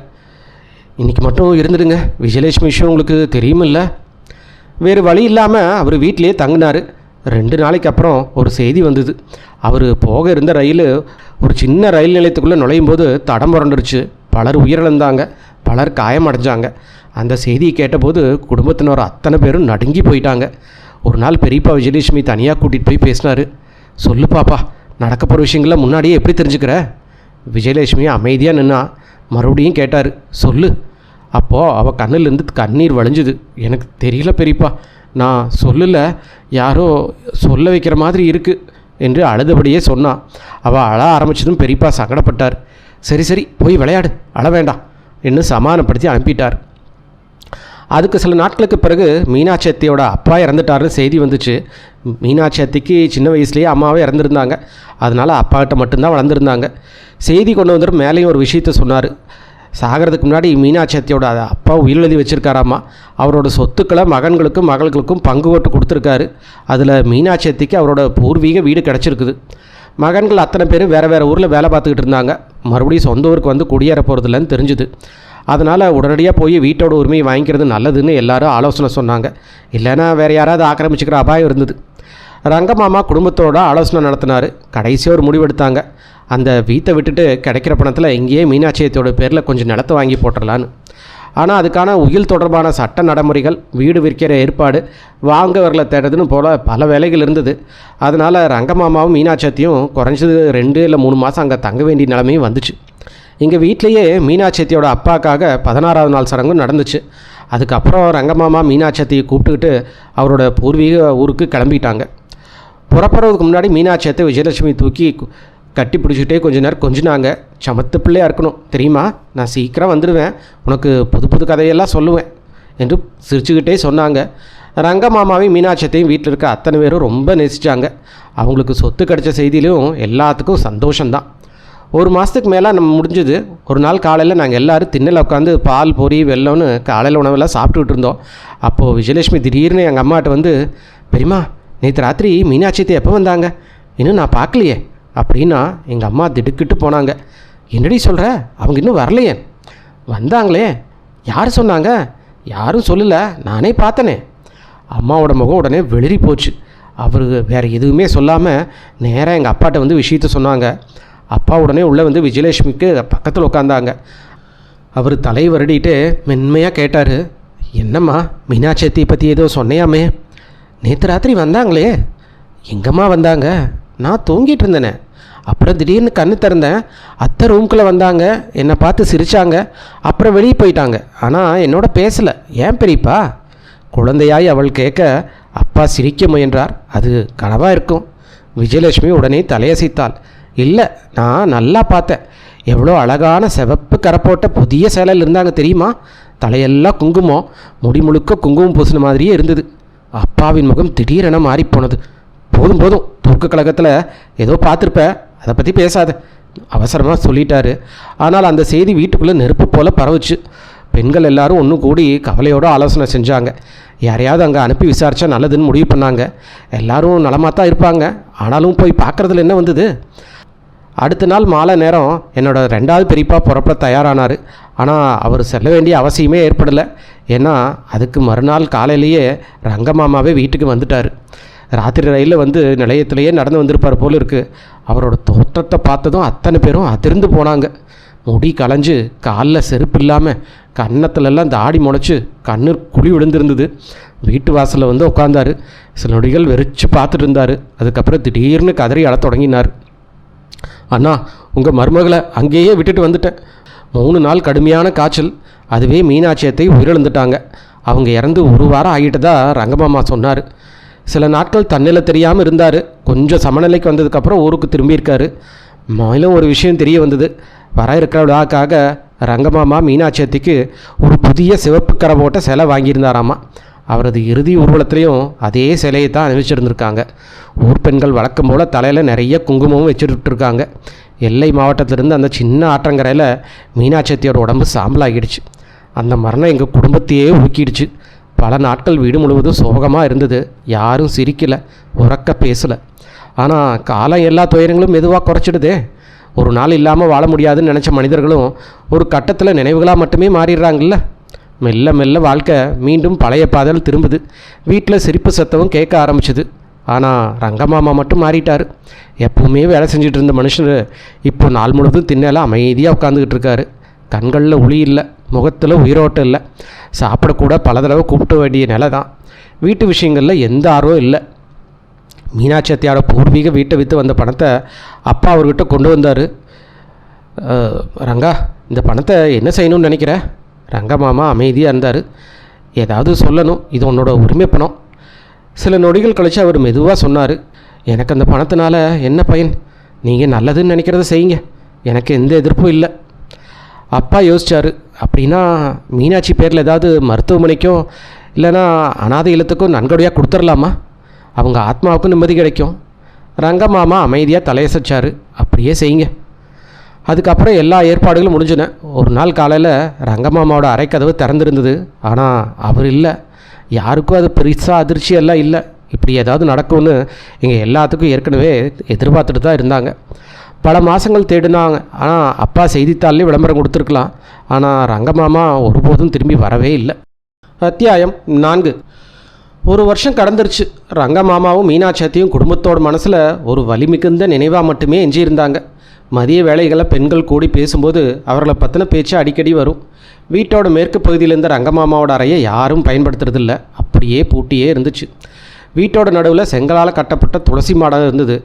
A: இன்றைக்கி மட்டும் இருந்துடுங்க, விஜயலட்சுமி விஷயம் உங்களுக்கு தெரியுமில்ல. வேறு வழி இல்லாமல் அவர் வீட்டிலே தங்கினார். 2 நாளைக்கு அப்புறம் ஒரு செய்தி வந்தது. அவர் போக இருந்த ரயில் ஒரு சின்ன ரயில் நிலையத்துக்குள்ளே நுழையும் போது தடம் புரண்டுருச்சு. பலர் உயிரிழந்தாங்க, பலர் காயமடைஞ்சாங்க. அந்த செய்தியை கேட்டபோது குடும்பத்தினர் அத்தனை பேரும் நடுங்கி போயிட்டாங்க. ஒரு நாள் பெரியப்பா விஜயலட்சுமி தனியாக கூட்டிகிட்டு போய் பேசினார். சொல்லு பாப்பா, நடக்க போகிற விஷயங்களை முன்னாடியே எப்படி தெரிஞ்சுக்கிற? விஜயலட்சுமி அமைதியாக நின்னா. மறுபடியும் கேட்டார், சொல்லு. அப்போது அவள் கண்ணிலேருந்து கண்ணீர் வழிஞ்சுது. எனக்கு தெரியல பெரியப்பா, நான் சொல்லலை, யாரோ சொல்ல வைக்கிற மாதிரி இருக்குது என்று அழுதபடியே சொன்னான். அவள் அழ ஆரம்பித்ததும் பெரியப்பா சங்கடப்பட்டார். சரி சரி போய் விளையாடு, அழ வேண்டாம் என்று சமாதானப்படுத்தி அனுப்பிட்டார். அதுக்கு சில நாட்களுக்கு பிறகு மீனாட்சி அத்தையோட அப்பா இறந்துட்டாருன்னு செய்தி வந்துச்சு. மீனாட்சி அத்தைக்கு சின்ன வயசுலேயே அம்மாவே இறந்துருந்தாங்க. அதனால் அப்பாக்கிட்ட மட்டும்தான் வளர்ந்துருந்தாங்க. செய்தி கொண்டு வந்துட்டு மேலேயும் ஒரு விஷயத்த சொன்னார். சாகிறதுக்கு முன்னாடி மீனாட்சி அத்தையோட அப்பா உயிரெழுதி வச்சுருக்காராம்மா. அவரோட சொத்துக்களை மகன்களுக்கும் மகளுக்கும் பங்கு போட்டு கொடுத்துருக்காரு. அதில் மீனாட்சி அத்தைக்கு அவரோட பூர்வீக வீடு கிடச்சிருக்குது. மகன்கள் அத்தனை பேர் வேறு ஊரில் வேலை பார்த்துக்கிட்டு இருந்தாங்க. மறுபடியும் சொந்த ஊருக்கு வந்து குடியேற போகிறதில்லன்னு தெரிஞ்சுது. அதனால் உடனடியாக போய் வீட்டோட உரிமையை வாங்கிக்கிறது நல்லதுன்னு எல்லாரும் ஆலோசனை சொன்னாங்க. இல்லைன்னா வேறு யாராவது ஆக்கிரமிச்சிக்கிற அபாயம் இருந்தது. ரங்கமாமா குடும்பத்தோட ஆலோசனை நடத்தினார். கடைசியாக ஒரு முடிவெடுத்தாங்க. அந்த வீட்டை விட்டுட்டு கிடைக்கிற பணத்தில் இங்கேயே மீனாட்சியத்தோட பேரில் கொஞ்சம் நிலத்தை வாங்கி போட்டுடலான்னு. ஆனால் அதுக்கான உயில் தொடர்பான சட்ட நடைமுறைகள், வீடு விற்கிற ஏற்பாடு, வாங்கவர்களை தேடுறதுன்னு போல் பல வேலைகள் இருந்தது. அதனால் ரங்கமாமாவும் மீனாட்சியத்தையும் குறைஞ்சது 2 இல்லை 3 மாதம் அங்கே தங்க வேண்டிய நிலைமையும் வந்துச்சு. எங்கள் வீட்டிலையே மீனாட்சியத்தையோட அப்பாக்காக 16ஆவது நாள் சடங்கும் நடந்துச்சு. அதுக்கப்புறம் ரங்கமாமா மீனாட்சியத்தையை கூப்பிட்டுக்கிட்டு அவரோட பூர்வீக ஊருக்கு கிளம்பிட்டாங்க. புறப்படுறதுக்கு முன்னாடி மீனாட்சியத்தை விஜயலட்சுமி தூக்கி கட்டி பிடிச்சிட்டே கொஞ்ச நேரம் கொஞ்சினாங்க. சமத்து பிள்ளையாக இருக்கணும் தெரியுமா, நான் சீக்கிரம் வந்துடுவேன், உனக்கு புது புது கதையெல்லாம் சொல்லுவேன் என்று சிரிச்சுக்கிட்டே சொன்னாங்க. ரங்கமாமாவையும் மீனாட்சியத்தையும் வீட்டில் இருக்க அத்தனை பேரும் ரொம்ப நேசித்தாங்க. அவங்களுக்கு சொத்து கிடைச்ச செய்தியிலும் எல்லாத்துக்கும் சந்தோஷம்தான். 1 மாதத்துக்கு மேலே நம்ம முடிஞ்சது. ஒரு நாள் காலையில் நாங்கள் எல்லோரும் திண்ணையில் உட்காந்து பால் பொரி வெல்லம்னு காலையில் உணவெல்லாம் சாப்பிட்டுக்கிட்டு இருந்தோம். அப்போது விஜயலட்சுமி திடீர்னு எங்கள் அம்மாட்ட வந்து, பெரியம்மா நேற்று ராத்திரி மீனாட்சியத்தை எப்போ வந்தாங்க? இன்னும் நான் பார்க்கலையே அப்படின்னா எங்கள் அம்மா திடுக்கிட்டு போனாங்க. என்னடி சொல்கிற, அவங்க இன்னும் வரலையே? வந்தாங்களே, யார் சொன்னாங்க? யாரும் சொல்லலை, நானே பார்த்தனே. அம்மாவோட முகம் உடனே வெளிரி போச்சு. அவர் வேறு எதுவுமே சொல்லாமல் நேராக எங்கள் அப்பாட்ட வந்து விஷயத்த சொன்னாங்க. அப்பா உடனே உள்ளே வந்து விஜயலட்சுமிக்கு பக்கத்தில் உட்காந்தாங்க. அவர் தலை வருடிட்டு மென்மையாக கேட்டார், என்னம்மா மீனாட்சியத்தை பற்றி ஏதோ சொன்னையாமே? நேற்று ராத்திரி வந்தாங்களே. எங்கம்மா வந்தாங்க? நான் தூங்கிட்டு இருந்தேனே. அப்புறம் திடீர்னு கண்ணு திறந்தேன், அத்தை ரூம்குள்ளே வந்தாங்க, என்னை பார்த்து சிரித்தாங்க, அப்புறம் வெளியே போயிட்டாங்க. ஆனால் என்னோட பேசலை. ஏன் பெரியப்பா? குழந்தையாய் அவள் கேட்க அப்பா சிரிக்க முயன்றார். அது கனவாக இருக்கும். விஜயலட்சுமி உடனே தலையசைத்தாள். இல்லை, நான் நல்லா பார்த்தேன். எவ்வளோ அழகான சிவப்பு கரை புதிய சேலையில் இருந்தாங்க தெரியுமா? தலையெல்லாம் குங்குமம், முடி முழுக்க குங்குமம் பூசின மாதிரியே இருந்தது. அப்பாவின் முகம் திடீரென மாறிப்போனது. போதும் போதும், தூக்க கழகத்தில் ஏதோ பார்த்துருப்ப, அதை பற்றி பேசாத. அவசரமாக சொல்லிட்டாரு. ஆனால் அந்த செய்தி வீட்டுக்குள்ளே நெருப்பு போல் பரவுச்சு. பெண்கள் எல்லாரும் ஒன்று கூடி கவலையோடு ஆலோசனை செஞ்சாங்க. யாரையாவது அங்கே அனுப்பி விசாரித்தா நல்லதுன்னு முடிவு பண்ணாங்க. எல்லாரும் நலமாக தான் இருப்பாங்க, ஆனாலும் போய் பார்க்குறதுல என்ன வந்தது? அடுத்த நாள் மாலை நேரம் என்னோடய 2வது பெரியப்பா புறப்பட தயாரானார். ஆனால் அவர் செல்ல வேண்டிய அவசியமே ஏற்படலை. ஏன்னா அதுக்கு மறுநாள் காலையிலேயே ரங்கமாமாவே வீட்டுக்கு வந்துட்டார். ராத்திரி ரயிலில் வந்து நிலையத்திலேயே நடந்து வந்திருப்பார் போல இருக்குது. அவரோட தோற்றத்தை பார்த்ததும் அத்தனை பேரும் அதிர்ந்து போனாங்க. முடி களைஞ்சு, காலில் செருப்பு இல்லாமல், கன்னத்துலலாம் தாடி முளைச்சி, கண்ணு குழி விழுந்திருந்தது. வீட்டு வாசலில் வந்து உட்காந்தார். சில நொடிகள் வெறிச்சு பார்த்துட்டு இருந்தார். அதுக்கப்புறம் திடீர்னு கதறி அழத் தொடங்கினார். அண்ணா, உங்கள் மருமகளை அங்கேயே விட்டுட்டு வந்துட்டேன். 3 நாள் கடுமையான காய்ச்சல். அதுவே மீனாட்சியத்தை உயிரிழந்துட்டாங்க. அவங்க இறந்து 1 வாரம் ஆகிட்டதா ரங்கமாமா சொன்னார். சில நாட்கள் தன்னில் தெரியாமல் இருந்தார். கொஞ்சம் சமநிலைக்கு வந்ததுக்கப்புறம் ஊருக்கு திரும்பியிருக்காரு. மேலும் ஒரு விஷயம் தெரிய வந்தது. வர இருக்கிற விழாக்காக ரங்கமாமா மீனாட்சியத்துக்கு ஒரு புதிய சிவப்பு கரை போட்ட சிலை வாங்கியிருந்தாராமா. அவரது இறுதி ஊர்வலத்திலையும் அதே சிலையை தான் அணிவிச்சிருந்துருக்காங்க. ஊர் பெண்கள் வழக்கம் போல் தலையில் நிறைய குங்குமமும் வச்சுட்டுருக்காங்க. எல்லை மாவட்டத்திலிருந்து அந்த சின்ன ஆற்றங்கரையில் மீனாட்சியத்தியோட உடம்பு சாம்பலாகிடுச்சு. அந்த மரணம் எங்கள் குடும்பத்தையே ஊக்கிடுச்சு. பல நாட்கள் வீடு முழுவதும் சோகமாக இருந்தது. யாரும் சிரிக்கலை, உறக்க பேசலை. ஆனால் காலம் எல்லா துயரங்களும் மெதுவாக குறைச்சிடுதே. ஒரு நாள் இல்லாமல் வாழ முடியாதுன்னு நினச்ச மனிதர்களும் ஒரு கட்டத்தில் நினைவுகளாக மட்டுமே மாறிடுறாங்கல்ல. மெல்ல மெல்ல வாழ்க்கை மீண்டும் பழைய பாதையில் திரும்புது. வீட்டில் சிரிப்பு சத்தமும் கேட்க ஆரம்பிச்சுது. ஆனால் ரங்கமாமா மட்டும் மாறிட்டார். எப்பவுமே வேலை செஞ்சுட்டு இருந்த மனுஷர் இப்போ நாள் முழுவதும் திண்ணலாம் அமைதியாக உட்காந்துக்கிட்டு இருக்காரு. கண்களில் ஒளி இல்லை, முகத்தில் உயிரோட்டம் இல்லை. சாப்பிடக்கூட பல தடவை கூப்பிட வேண்டிய நிலை தான். வீட்டு விஷயங்களில் எந்த ஆர்வம் இல்லை. மீனாட்சி அத்தையோட பூர்வீக வீட்டை விற்று வந்த பணத்தை அப்பா அவர்கிட்ட கொண்டு வந்தார். ரங்கா, இந்த பணத்தை என்ன செய்யணும்னு நினைக்கிற? ரங்கமாமா அமைதியாக இருந்தார். ஏதாவது சொல்லணும், இது உன்னோட உரிமை பணம். சில நொடிகள் கழித்து அவர் மெதுவாக சொன்னார், எனக்கு அந்த பணத்தினால என்ன பயன்? நீங்கள் நல்லதுன்னு நினைக்கிறத செய்யுங்க, எனக்கு எந்த எதிர்ப்பும் இல்லை. அப்பா யோசித்தார். அப்படின்னா மீனாட்சி பேரில் ஏதாவது மருத்துவமனைக்கும் இல்லைனா அனாதை இல்லத்துக்கும் நன்கொடையாக கொடுத்துடலாமா? அவங்க ஆத்மாவுக்கும் நிம்மதி கிடைக்கும். ரங்கமாமா அமைதியாக தலையசைச்சார். அப்படியே செய்யுங்க. அதுக்கப்புறம் எல்லா ஏற்பாடுகளும் முடிஞ்சின. ஒரு நாள் காலையில் ரங்கமாமாவோட அறைக்கதவு திறந்துருந்தது. ஆனால் அவர் இல்லை. யாருக்கும் அது பெருசாக அதிர்ச்சியெல்லாம் இல்லை. இப்படி ஏதாவது நடக்கும்னு எங்கள் எல்லாத்துக்கும் ஏற்கனவே எதிர்பார்த்துட்டு தான் இருந்தாங்க. பல மாதங்கள் தேடினாங்க. ஆனால் அப்பா செய்தித்தாள்லேயே விளம்பரம் கொடுத்துருக்கலாம். ஆனால் ரங்கமாமா ஒருபோதும் திரும்பி வரவே இல்லை. அத்தியாயம் 4. 1 வருஷம் கடந்துருச்சு. ரங்கமாமாவும் மீனாட்சியத்தையும் குடும்பத்தோட மனசில் ஒரு வலிமிகுந்த நினைவாக மட்டுமே எஞ்சியிருந்தாங்க. மதிய வேளைகளை பெண்கள் கூடி பேசும்போது அவர்களை பற்றின பேச்சு அடிக்கடி வரும். வீட்டோட மேற்கு பகுதியில் இருந்த ரங்கமாமாவோட அறையை யாரும் பயன்படுத்துறதில்ல. அப்படியே பூட்டியே இருந்துச்சு. வீட்டோட நடுவில் செங்கலால் கட்டப்பட்ட துளசி மாடம் இருந்தது.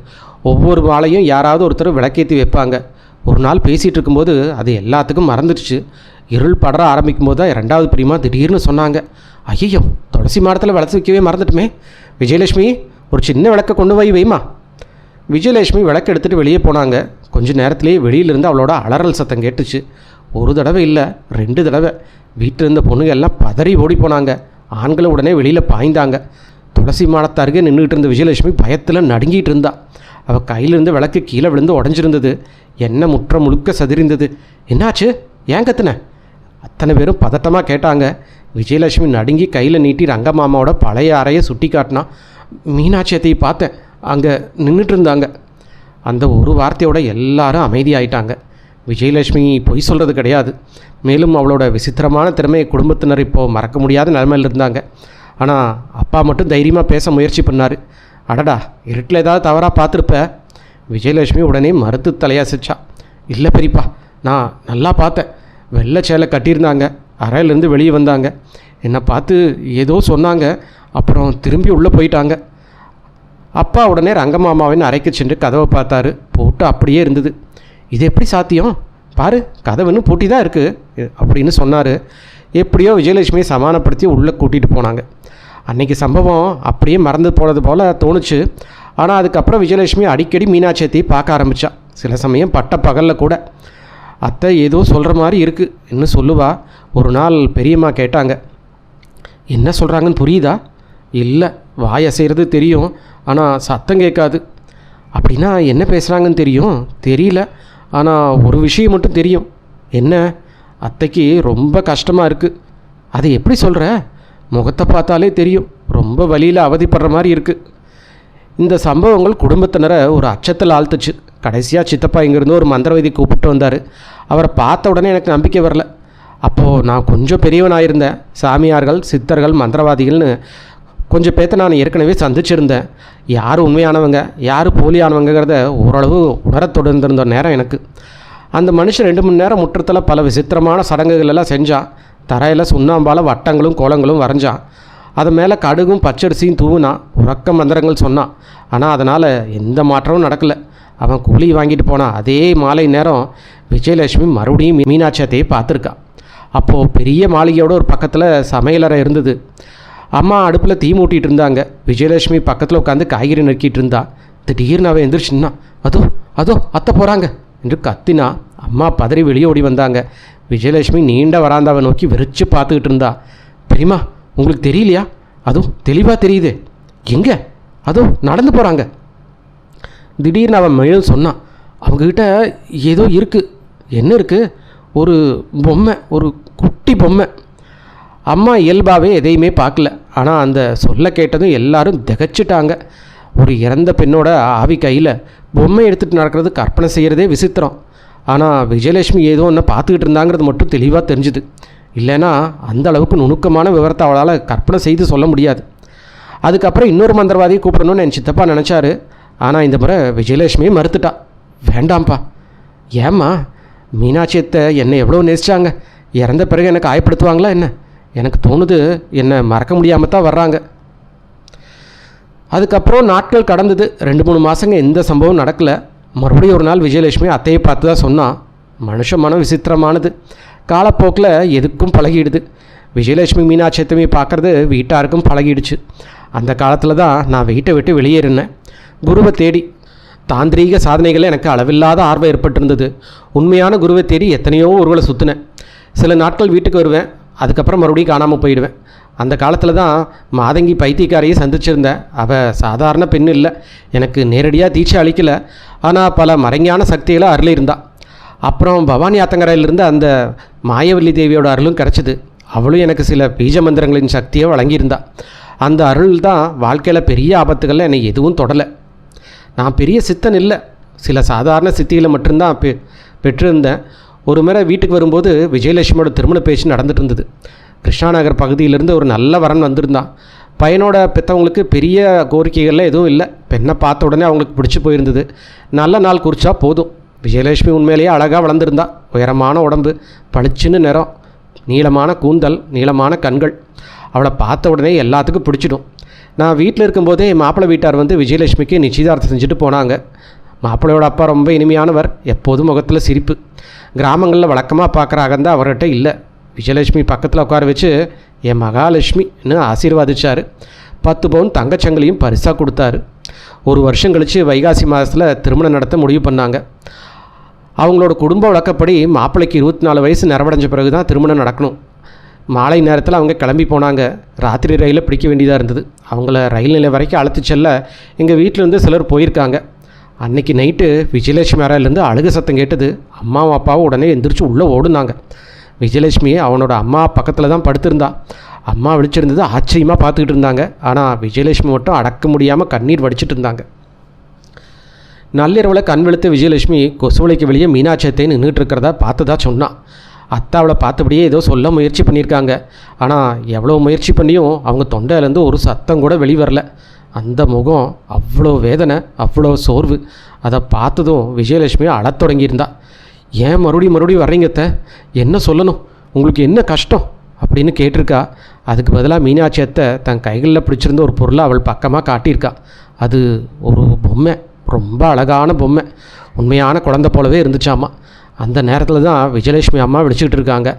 A: ஒவ்வொரு மாலையும் யாராவது ஒருத்தர் விளக்கேற்றி வைப்பாங்க. ஒரு நாள் பேசிகிட்டு இருக்கும்போது அது எல்லாத்துக்கும் மறந்துடுச்சு. இருள் படர ஆரம்பிக்கும் போது தான் 2வது பிரியமா திடீர்னு சொன்னாங்க, ஐயோ, துளசி மாடத்தில் விளக்கு வைக்கவே மறந்துட்டுமே. விஜயலட்சுமி, ஒரு சின்ன விளக்கை கொண்டு வைமா. விஜயலட்சுமி விளக்கு எடுத்துகிட்டு வெளியே போனாங்க. கொஞ்சம் நேரத்துலேயே வெளியிலிருந்து அவளோட அலறல் சத்தம் கேட்டுச்சு. 1 தடவை இல்லை, 2 தடவை. வீட்டில் இருந்த பொண்ணுங்க எல்லாம் பதறி ஓடி போனாங்க. ஆண்களை உடனே வெளியில் பாய்ந்தாங்க. துளசி மாடத்து அருகே நின்றுக்கிட்டு இருந்த விஜயலட்சுமி பயத்தில் நடுங்கிட்டு இருந்தா. அவள் கையிலிருந்து விளக்கு கீழே விழுந்து உடஞ்சிருந்தது. எண்ணெய் முற்ற முழுக்க சதிரிந்தது. என்னாச்சு? ஏன் கத்துன? அத்தனை பேரும் பதட்டமாக கேட்டாங்க. விஜயலட்சுமி நடுங்கி கையில் நீட்டி ரங்கமாமாவோட பழைய அறையை சுட்டி காட்டினா. மீனாட்சியத்தை பார்த்தேன், அங்கே நின்றுட்டு இருந்தாங்க. அந்த ஒரு வார்த்தையோட எல்லாரும் அமைதியாயிட்டாங்க. விஜயலட்சுமி பொய் சொல்கிறது கிடையாது. மேலும் அவளோட விசித்திரமான திறமையை குடும்பத்தினர் இப்போது மறக்க முடியாத நிலைமையில் இருந்தாங்க. ஆனால் அப்பா மட்டும் தைரியமாக பேச முயற்சி பண்ணார். அடடா, இருட்டில் ஏதாவது தவறாக பார்த்துருப்ப. விஜயலட்சுமி உடனே மறுத்து தலையாசிச்சா. இல்லை பெரியப்பா, நான் நல்லா பார்த்தேன். வெள்ளை சேலை கட்டியிருந்தாங்க. அறையிலேருந்து வெளியே வந்தாங்க. என்னை பார்த்து ஏதோ சொன்னாங்க. அப்புறம் திரும்பி உள்ளே போயிட்டாங்க. அப்பா உடனே ரங்கமாமாவின் அறைக்கு சென்று கதவை பார்த்தாரு. போட்டு அப்படியே இருந்தது. இது எப்படி சாத்தியம்? பாரு, கதவுன்னு பூட்டி தான் இருக்குது அப்படின்னு சொன்னார். எப்படியோ விஜயலட்சுமியை சமாதானப்படுத்தி உள்ளே கூட்டிகிட்டு போனாங்க. அன்றைக்கி சம்பவம் அப்படியே மறந்து போனது போல் தோணுச்சு. ஆனால் அதுக்கப்புறம் விஜயலட்சுமி அடிக்கடி மீனாட்சியத்தை பார்க்க ஆரம்பித்தா. சில சமயம் பட்ட பகலில் கூட. அத்தை ஏதோ சொல்கிற மாதிரி இருக்குது என்ன சொல்லுவா. ஒரு நாள் பெரியம்மா கேட்டாங்க, என்ன சொல்கிறாங்கன்னு புரியுதா? இல்லை, வாய் அசைகிறது தெரியும், ஆனால் சத்தம் கேட்காது. அப்படின்னா என்ன பேசுகிறாங்கன்னு தெரியும்? தெரியல, ஆனால் ஒரு விஷயம் மட்டும் தெரியும். என்ன? அத்தைக்கு ரொம்ப கஷ்டமாக இருக்குது. அதை எப்படி சொல்கிற? முகத்தை பார்த்தாலே தெரியும், ரொம்ப வலியில் அவதிப்படுற மாதிரி இருக்குது. இந்த சம்பவங்கள் குடும்பத்தினரை ஒரு அச்சத்தில் ஆழ்த்துச்சு. கடைசியாக சித்தப்பா இங்கேருந்து ஒரு மந்திரவாதி கூப்பிட்டு வந்தார். அவரை பார்த்த உடனே எனக்கு நம்பிக்கை வரல. அப்போது நான் கொஞ்சம் பெரியவனாயிருந்தேன். சாமியார்கள், சித்தர்கள், மந்திரவாதிகள்னு கொஞ்சம் பேர்த்த நான் ஏற்கனவே சந்திச்சிருந்தேன். யார் உண்மையானவங்க யார் போலியானவங்கிறத ஓரளவு உணரத் தொடர்ந்திருந்த நேரம் எனக்கு. அந்த மனுஷன் 2 மணி நேரம் முற்றத்தில் பல விசித்திரமான சடங்குகள் எல்லாம் செஞ்சான். தரையில் சுண்ணாம்பால் வட்டங்களும் கோலங்களும் வரைஞ்சான். அது மேலே கடுகும் பச்சரிசியும் தூவினான். உறக்க மந்திரங்கள் சொன்னான். ஆனால் அதனால் எந்த மாற்றமும் நடக்கலை. அவன் கூலி வாங்கிட்டு போனான். அதே மாலை நேரம் விஜயலட்சுமி மறுபடியும் மீனாட்சியத்தையே பார்த்துருக்கா. அப்போது பெரிய மாளிகையோட ஒரு பக்கத்தில் சமையலறை இருந்தது. அம்மா அடுப்பில் தீ மூட்டிகிட்டு இருந்தாங்க. விஜயலட்சுமி பக்கத்தில் உட்காந்து காய்கறி நறுக்கிட்டு இருந்தா. திடீர்னு அவன் எந்திரிச்சின்னா, அதோ அதோ அத்தை போகிறாங்க என்று கத்தினா. அம்மா பதறி வெளியே ஓடி வந்தாங்க. விஜயலட்சுமி நீண்ட வராந்தாவை நோக்கி வெறிச்சு பார்த்துக்கிட்டு இருந்தா. பெரியம்மா, உங்களுக்கு தெரியலையா? அதுவும் தெளிவாக தெரியுது. எங்கே? அதோ நடந்து போகிறாங்க. திடீர்னு அவன் மேலும் சொன்னான், அவங்கக்கிட்ட ஏதோ இருக்குது. என்ன இருக்குது? ஒரு பொம்மை, ஒரு குட்டி பொம்மை. அம்மா இயல்பாகவே எதையுமே பார்க்கல. ஆனால் அந்த சொல்ல கேட்டதும் எல்லாரும் திகச்சிட்டாங்க. ஒரு இறந்த பெண்ணோட ஆவி கையில் பொம்மை எடுத்துகிட்டு நடக்கிறது கற்பனை செய்கிறதே விசித்திரம். ஆனால் விஜயலட்சுமி ஏதோ ஒன்று பார்த்துக்கிட்டு இருந்தாங்கிறது மட்டும் தெளிவாக தெரிஞ்சுது. இல்லைன்னா அந்த அளவுக்கு நுணுக்கமான விவரத்தை அவளால் கற்பனை செய்து சொல்ல முடியாது. அதுக்கப்புறம் இன்னொரு மந்திரவாதியை கூப்பிடணும்னு என் சித்தப்பா நினச்சாரு. ஆனால் இந்த முறை விஜயலட்சுமியை மறுத்துட்டா. வேண்டாம்ப்பா. ஏம்மா? மீனாட்சியத்தை என்னை எவ்வளோ நேசிச்சாங்க. இறந்த பிறகு என்னை காயப்படுத்துவாங்களா என்ன? எனக்கு தோணுது என்னை மறக்க முடியாமல் தான் வர்றாங்க. அதுக்கப்புறம் நாட்கள் கடந்தது. 2-3 மாதங்க எந்த சம்பவம் நடக்கலை. மறுபடியும் ஒரு நாள் விஜயலட்சுமி அத்தையை பார்த்து தான் சொன்னான், மனுஷ மனம் விசித்திரமானது. காலப்போக்கில் எதுக்கும் பழகிடுது. விஜயலட்சுமி மீனாட்சியத்தையுமே பார்க்குறது வீட்டாருக்கும் பழகிடுச்சு. அந்த காலத்தில் தான் நான் வீட்டை விட்டு வெளியேறினேன், குருவை தேடி. தாந்திரீக சாதனைகளில் எனக்கு அளவில்லாத ஆர்வம் ஏற்பட்டிருந்தது. உண்மையான குருவை தேடி எத்தனையோ ஊர்களை சுற்றினேன். சில நாட்கள் வீட்டுக்கு வருவேன், அதுக்கப்புறம் மறுபடியும் காணாமல் போயிடுவேன். அந்த காலத்தில் தான் மாதங்கி பைத்தியக்காரையை சந்திச்சிருந்தேன். அவள் சாதாரண பெண் இல்லை, எனக்கு நேரடியாக தீட்சை அளிக்கலை. ஆனால் பல மறைஞான சக்திகளை அருள் இருந்தாள். அப்புறம் பவானி ஆத்தங்கரையிலிருந்து அந்த மாயவல்லி தேவியோட அருளும் கிடச்சிது. அவளும் எனக்கு சில பீஜ மந்திரங்களின் சக்தியை வழங்கியிருந்தாள். அந்த அருள் தான் வாழ்க்கையில் பெரிய ஆபத்துகளில் என்னை எதுவும் தொடலை. நான் பெரிய சித்தன் இல்லை, சில சாதாரண சித்திகளை மட்டும்தான் பெற்றிருந்தேன். ஒரு முறை வீட்டுக்கு வரும்போது விஜயலட்சுமியோட திருமண பேச்சு நடந்துட்டு இருந்தது. கிருஷ்ணாநகர் பகுதியிலிருந்து ஒரு நல்ல வரன் வந்திருந்தான். பையனோட பெற்றவங்களுக்கு பெரிய கோரிக்கைகள்லாம் எதுவும் இல்லை. பெண்ணை பார்த்த உடனே அவங்களுக்கு பிடிச்சி போயிருந்தது. நல்ல நாள் குறிச்சா போதும். விஜயலட்சுமி உண்மையிலேயே அழகாக வளர்ந்துருந்தா. உயரமான உடம்பு, பளிச்சுன்னு நிறம், நீளமான கூந்தல், நீளமான கண்கள். அவளை பார்த்த உடனே எல்லாத்துக்கும் பிடிச்சிடும். நான் வீட்டில் இருக்கும்போதே மாப்பிள்ளை வீட்டார் வந்து விஜயலட்சுமிக்கு நிச்சயதார்த்தம் செஞ்சுட்டு போனாங்க. மாப்பிள்ளையோட அப்பா ரொம்ப இனிமையானவர், எப்போதும் முகத்தில் சிரிப்பு. கிராமங்களில் வழக்கமாக பார்க்குற அகந்தான் அவர்கிட்ட இல்லை. விஜயலட்சுமி பக்கத்தில் உட்கார வச்சு என் மகாலட்சுமின்னு ஆசீர்வாதிச்சார். 10 பவுன் தங்கச்சங்கிலியும் பரிசாக கொடுத்தாரு. ஒரு வருஷம் கழித்து வைகாசி மாதத்தில் திருமணம் நடத்த முடிவு பண்ணாங்க. அவங்களோட குடும்ப வழக்கப்படி மாப்பிள்ளைக்கு 24 வயசு நிறைவடைஞ்ச பிறகு தான் திருமணம் நடக்கணும். மாலை நேரத்தில் அவங்க கிளம்பி போனாங்க. ராத்திரி ரயிலை பிடிக்க வேண்டியதாக இருந்தது. அவங்கள ரயில் நிலையம் வரைக்கும் அழைத்து செல்ல எங்கள் வீட்டிலேருந்து சிலர் போயிருக்காங்க. அன்றைக்கி நைட்டு விஜயலட்சுமி அறையிலேருந்து அழுக சத்தம் கேட்டது. அம்மாவும் அப்பாவும் உடனே எந்திரிச்சு உள்ளே ஓடுனாங்க. விஜயலட்சுமி அவனோட அம்மா பக்கத்தில் தான் படுத்திருந்தா. அம்மா விழிச்சிருந்தது ஆச்சரியமாக பார்த்துக்கிட்டு இருந்தாங்க. ஆனால் விஜயலட்சுமி மட்டும் அடக்க முடியாமல் கண்ணீர் வடிச்சிட்டு இருந்தாங்க. நள்ளிரவில் கண் வெளுத்த விஜயலட்சுமி கொசுவலைக்கு வெளியே மீனாட்சியத்தை நின்றுட்டு இருக்கிறதா பார்த்ததா சொன்னான். அத்தை அவளை பார்த்தபடியே ஏதோ சொல்ல முயற்சி பண்ணியிருக்காங்க. ஆனால் எவ்வளோ முயற்சி பண்ணியும் அவங்க தொண்டையிலேருந்து ஒரு சத்தம் கூட வெளிவரல. அந்த முகம் அவ்வளோ வேதனை, அவ்வளோ சோர்வு. அதை பார்த்ததும் விஜயலட்சுமி அழத் தொடங்கியிருந்தா. ஏன் மறுபடியும் வர்றீங்க அத்தை? என்ன சொல்லணும்? உங்களுக்கு என்ன கஷ்டம் அப்படின்னு கேட்டிருக்கா. அதுக்கு பதிலாக மீனாட்சி அத்தை தன் கைகளில் பிடிச்சிருந்த ஒரு பொருளை அவள் பக்கமாக காட்டியிருக்கா. அது ஒரு பொம்மை, ரொம்ப அழகான பொம்மை. உண்மையான குழந்தை போலவே இருந்துச்சாம்மா. அந்த நேரத்தில் தான் விஜயலட்சுமி அம்மா விழிச்சிக்கிட்டு இருக்காங்க.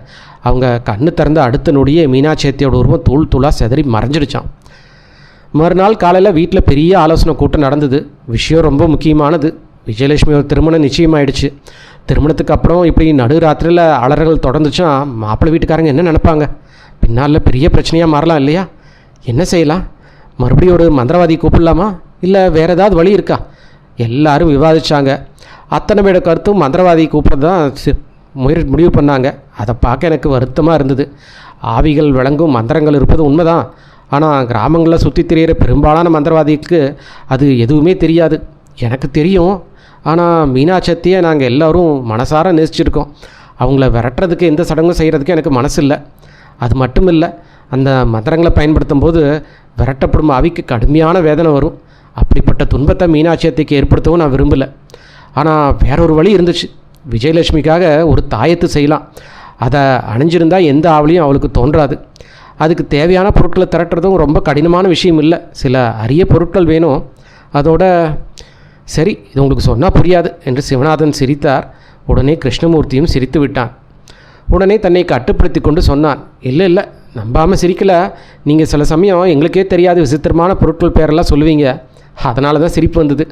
A: அவங்க கண்ணு திறந்த அடுத்த நொடியே மீனாட்சி அத்தையோட உருவம் தூள் தூளாக செதறி மறைஞ்சிடுச்சான். மறுநாள் காலையில் வீட்டில் பெரிய ஆலோசனை கூட்டம் நடந்தது. விஷயம் ரொம்ப முக்கியமானது. விஜயலட்சுமியோட திருமணம் நிச்சயமாயிடுச்சு. திருமணத்துக்கு அப்புறம் இப்படி நடு ராத்திரியில் அலறல்கள் தொடர்ந்துச்சா மாப்பிள்ளை வீட்டுக்காரங்க என்ன நினைப்பாங்க? பின்னால் பெரிய பிரச்சனையாக மாறலாம் இல்லையா? என்ன செய்யலாம்? மறுபடியும் ஒரு மந்திரவாதி கூப்பிடலாமா? இல்லை வேறு ஏதாவது வழி இருக்கா? எல்லாரும் விவாதித்தாங்க. அத்தனை பேட கருத்தும் மந்திரவாதியை கூப்பிட்றது தான் முடிவு பண்ணாங்க. அதை பார்க்க எனக்கு வருத்தமாக இருந்தது. ஆவிகள் விளங்கும் மந்திரங்கள் இருப்பது உண்மைதான். ஆனால் கிராமங்களில் சுற்றி திரியிற பெரும்பாலான மந்திரவாதிக்கு அது எதுவுமே தெரியாது. எனக்கு தெரியும். ஆனால் மீனாட்சத்தையை நாங்கள் எல்லோரும் மனசார நேசிச்சிருக்கோம். அவங்கள விரட்டுறதுக்கு எந்த சடங்கும் செய்கிறதுக்கு எனக்கு மனசு இல்லை. அது மட்டும் இல்லை, அந்த மந்திரங்களை பயன்படுத்தும் போது விரட்டப்படும் ஆவிக்கு கடுமையான வேதனை வரும். அப்படிப்பட்ட துன்பத்தை மீனாட்சியத்தைக்கு ஏற்படுத்தவும் நான் விரும்பலை. ஆனால் வேறொரு வழி இருந்துச்சு. விஜயலட்சுமிக்காக ஒரு தாயத்து செய்யலாம். அதை அணிஞ்சிருந்தால் எந்த ஆவலையும் அவளுக்கு தோன்றாது. அதுக்கு தேவையான பொருட்களை திரட்டுறதும் ரொம்ப கடினமான விஷயம் இல்லை. சில அரிய பொருட்கள் வேணும். அதோட சரி, இது உங்களுக்கு சொன்னால் புரியாது என்று சிவநாதன் சிரித்தார். உடனே கிருஷ்ணமூர்த்தியும் சிரித்து விட்டான். உடனே தன்னை கட்டுப்படுத்தி கொண்டு சொன்னான், இல்லை இல்லை, நம்பாமல் சிரிக்கலை. நீங்கள் சில சமயம் எங்களுக்கே தெரியாத விசித்திரமான பொருட்கள் பேரெல்லாம் சொல்லுவீங்க. அதனால தான் சிரிப்பு வந்தது.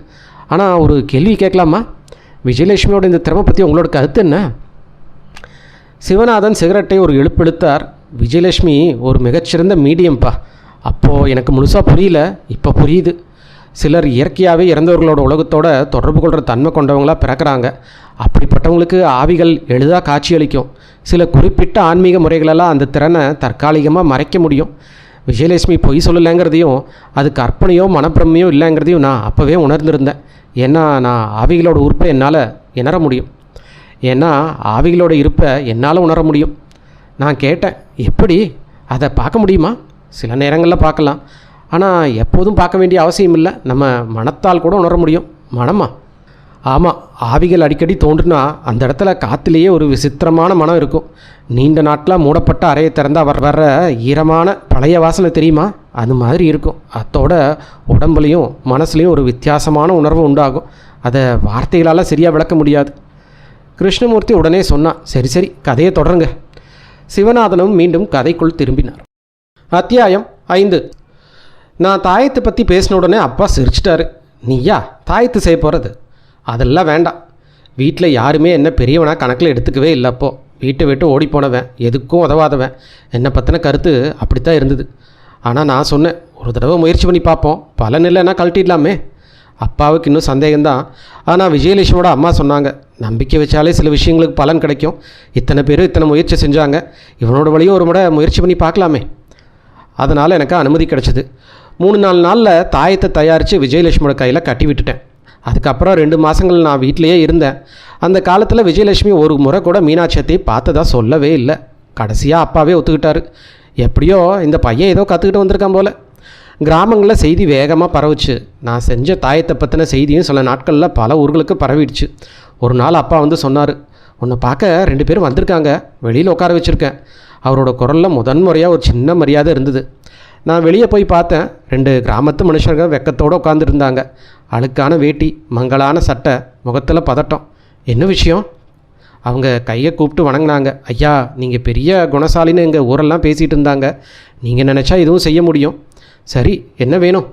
A: ஆனால் ஒரு கேள்வி கேட்கலாமா? விஜயலட்சுமியோட இந்த திறமை பற்றி உங்களோட கருத்து என்ன? சிவநாதன் சிகரெட்டை ஒரு இழுத்தார். விஜயலட்சுமி ஒரு மிகச்சிறந்த மீடியம்ப்பா. அப்போது எனக்கு முழுசாக புரியல, இப்போ புரியுது. சிலர் இயற்கையாகவே இறந்தவர்களோட உலகத்தோட தொடர்பு கொள்கிற தன்மை கொண்டவங்களாக பிறக்கிறாங்க. அப்படிப்பட்டவங்களுக்கு ஆவிகள் எளிதாக காட்சியளிக்கும். சில குறிப்பிட்ட ஆன்மீக முறைகளெல்லாம் அந்த திறனை தற்காலிகமாக மறைக்க முடியும். விஜயலட்சுமி பொய் சொல்லலைங்கிறதையும் அது கற்பனையோ மனப்பிரமையோ இல்லைங்கிறதையும் நான் அப்போவே உணர்ந்திருந்தேன். ஏன்னா நான் ஆவிகளோட உறுப்பை என்னால் உணர முடியும். என்னால் உணர முடியும். நான் கேட்டேன், எப்படி அதை பார்க்க முடியுமா? சில நேரங்களில் பார்க்கலாம், ஆனால் எப்போதும் பார்க்க வேண்டிய அவசியம் இல்லை. நம்ம மனத்தால் கூட உணர முடியும். மனமா? ஆமாம், ஆவிகள் அடிக்கடி தோன்றுனா அந்த இடத்துல காற்றுலேயே ஒரு விசித்திரமான மனம் இருக்கும். நீண்ட நாட்டில் மூடப்பட்ட அறையை திறந்தால் வர்ற ஈரமான பழைய வாசனை தெரியுமா? அது மாதிரி இருக்கும். அதோட உடம்புலையும் மனசுலையும் ஒரு வித்தியாசமான உணர்வு உண்டாகும். அதை வார்த்தைகளால் சரியாக விளக்க முடியாது. கிருஷ்ணமூர்த்தி உடனே சொன்னான், சரி சரி, கதையை தொடருங்க. சிவநாதனும் மீண்டும் கதைக்குள் திரும்பினார். அத்தியாயம் 5. நான் தாயத்தை பற்றி பேசின உடனே அப்பா சிரிச்சிட்டாரு. நீயா தாயத்து செய்ய போகிறது? அதெல்லாம் வேண்டாம். வீட்டில் யாருமே என்ன பெரியவனாக கணக்கில் எடுத்துக்கவே இல்லை. அப்போது வீட்டை விட்டு ஓடி போனவன், எதுக்கும் உதவாதவன். என்னை பற்றின கருத்து அப்படித்தான் இருந்தது. ஆனால் நான் சொன்னேன், ஒரு தடவை முயற்சி பண்ணி பார்ப்போம், பலன் இல்லைன்னா கழட்டிடலாமே. அப்பாவுக்கு இன்னும் சந்தேகம்தான். ஆனால் விஜயலட்சுமியோட அம்மா சொன்னாங்க, நம்பிக்கை வச்சாலே சில விஷயங்களுக்கு பலன் கிடைக்கும். இத்தனை பேர் இத்தனை முயற்சி செஞ்சாங்க, இவனோட வழியும் ஒரு முறை முயற்சி பண்ணி பார்க்கலாமே. அதனால் எனக்கு அனுமதி கிடச்சிது. 3-4 நாளில் தாயத்தை தயாரித்து விஜயலட்சுமியோட கையில் கட்டி விட்டுட்டேன். அதுக்கப்புறம் 2 மாதங்கள் நான் வீட்டிலையே இருந்தேன். அந்த காலத்தில் விஜயலட்சுமி ஒரு முறை கூட மீனாட்சியத்தை பார்த்ததா சொல்லவே இல்லை. கடைசியாக அப்பாவே ஒத்துக்கிட்டாரு. எப்படியோ இந்த பையன் ஏதோ கற்றுக்கிட்டு வந்திருக்கான் போல். கிராமங்களில் செய்தி வேகமாக பரவுச்சு. நான் செஞ்ச தாயத்தை பற்றின செய்தியும் சில நாட்களில் பல ஊர்களுக்கு பரவிடுச்சு. ஒரு நாள் அப்பா வந்து சொன்னார், உன்னை பார்க்க 2 பேர் வந்திருக்காங்க, வெளியில் உட்கார வச்சுருக்கேன். அவரோட குரலில் முதன்முறையாக ஒரு சின்ன மரியாதை இருந்தது. நான் வெளியே போய் பார்த்தேன். 2 கிராமத்து மனுஷங்க வெக்கத்தோடு உட்காந்துருந்தாங்க. அழுக்கான வேட்டி, மங்களான சட்டை, முகத்தில் பதட்டம். என்ன விஷயம்? அவங்க கையை கூப்பிட்டு வணங்கினாங்க. ஐயா, நீங்கள் பெரிய குணசாலின்னு எங்கள் ஊரெல்லாம் பேசிகிட்டு இருந்தாங்க. நீங்கள் நினச்சா இதுவும் செய்ய முடியும். சரி, என்ன வேணும்?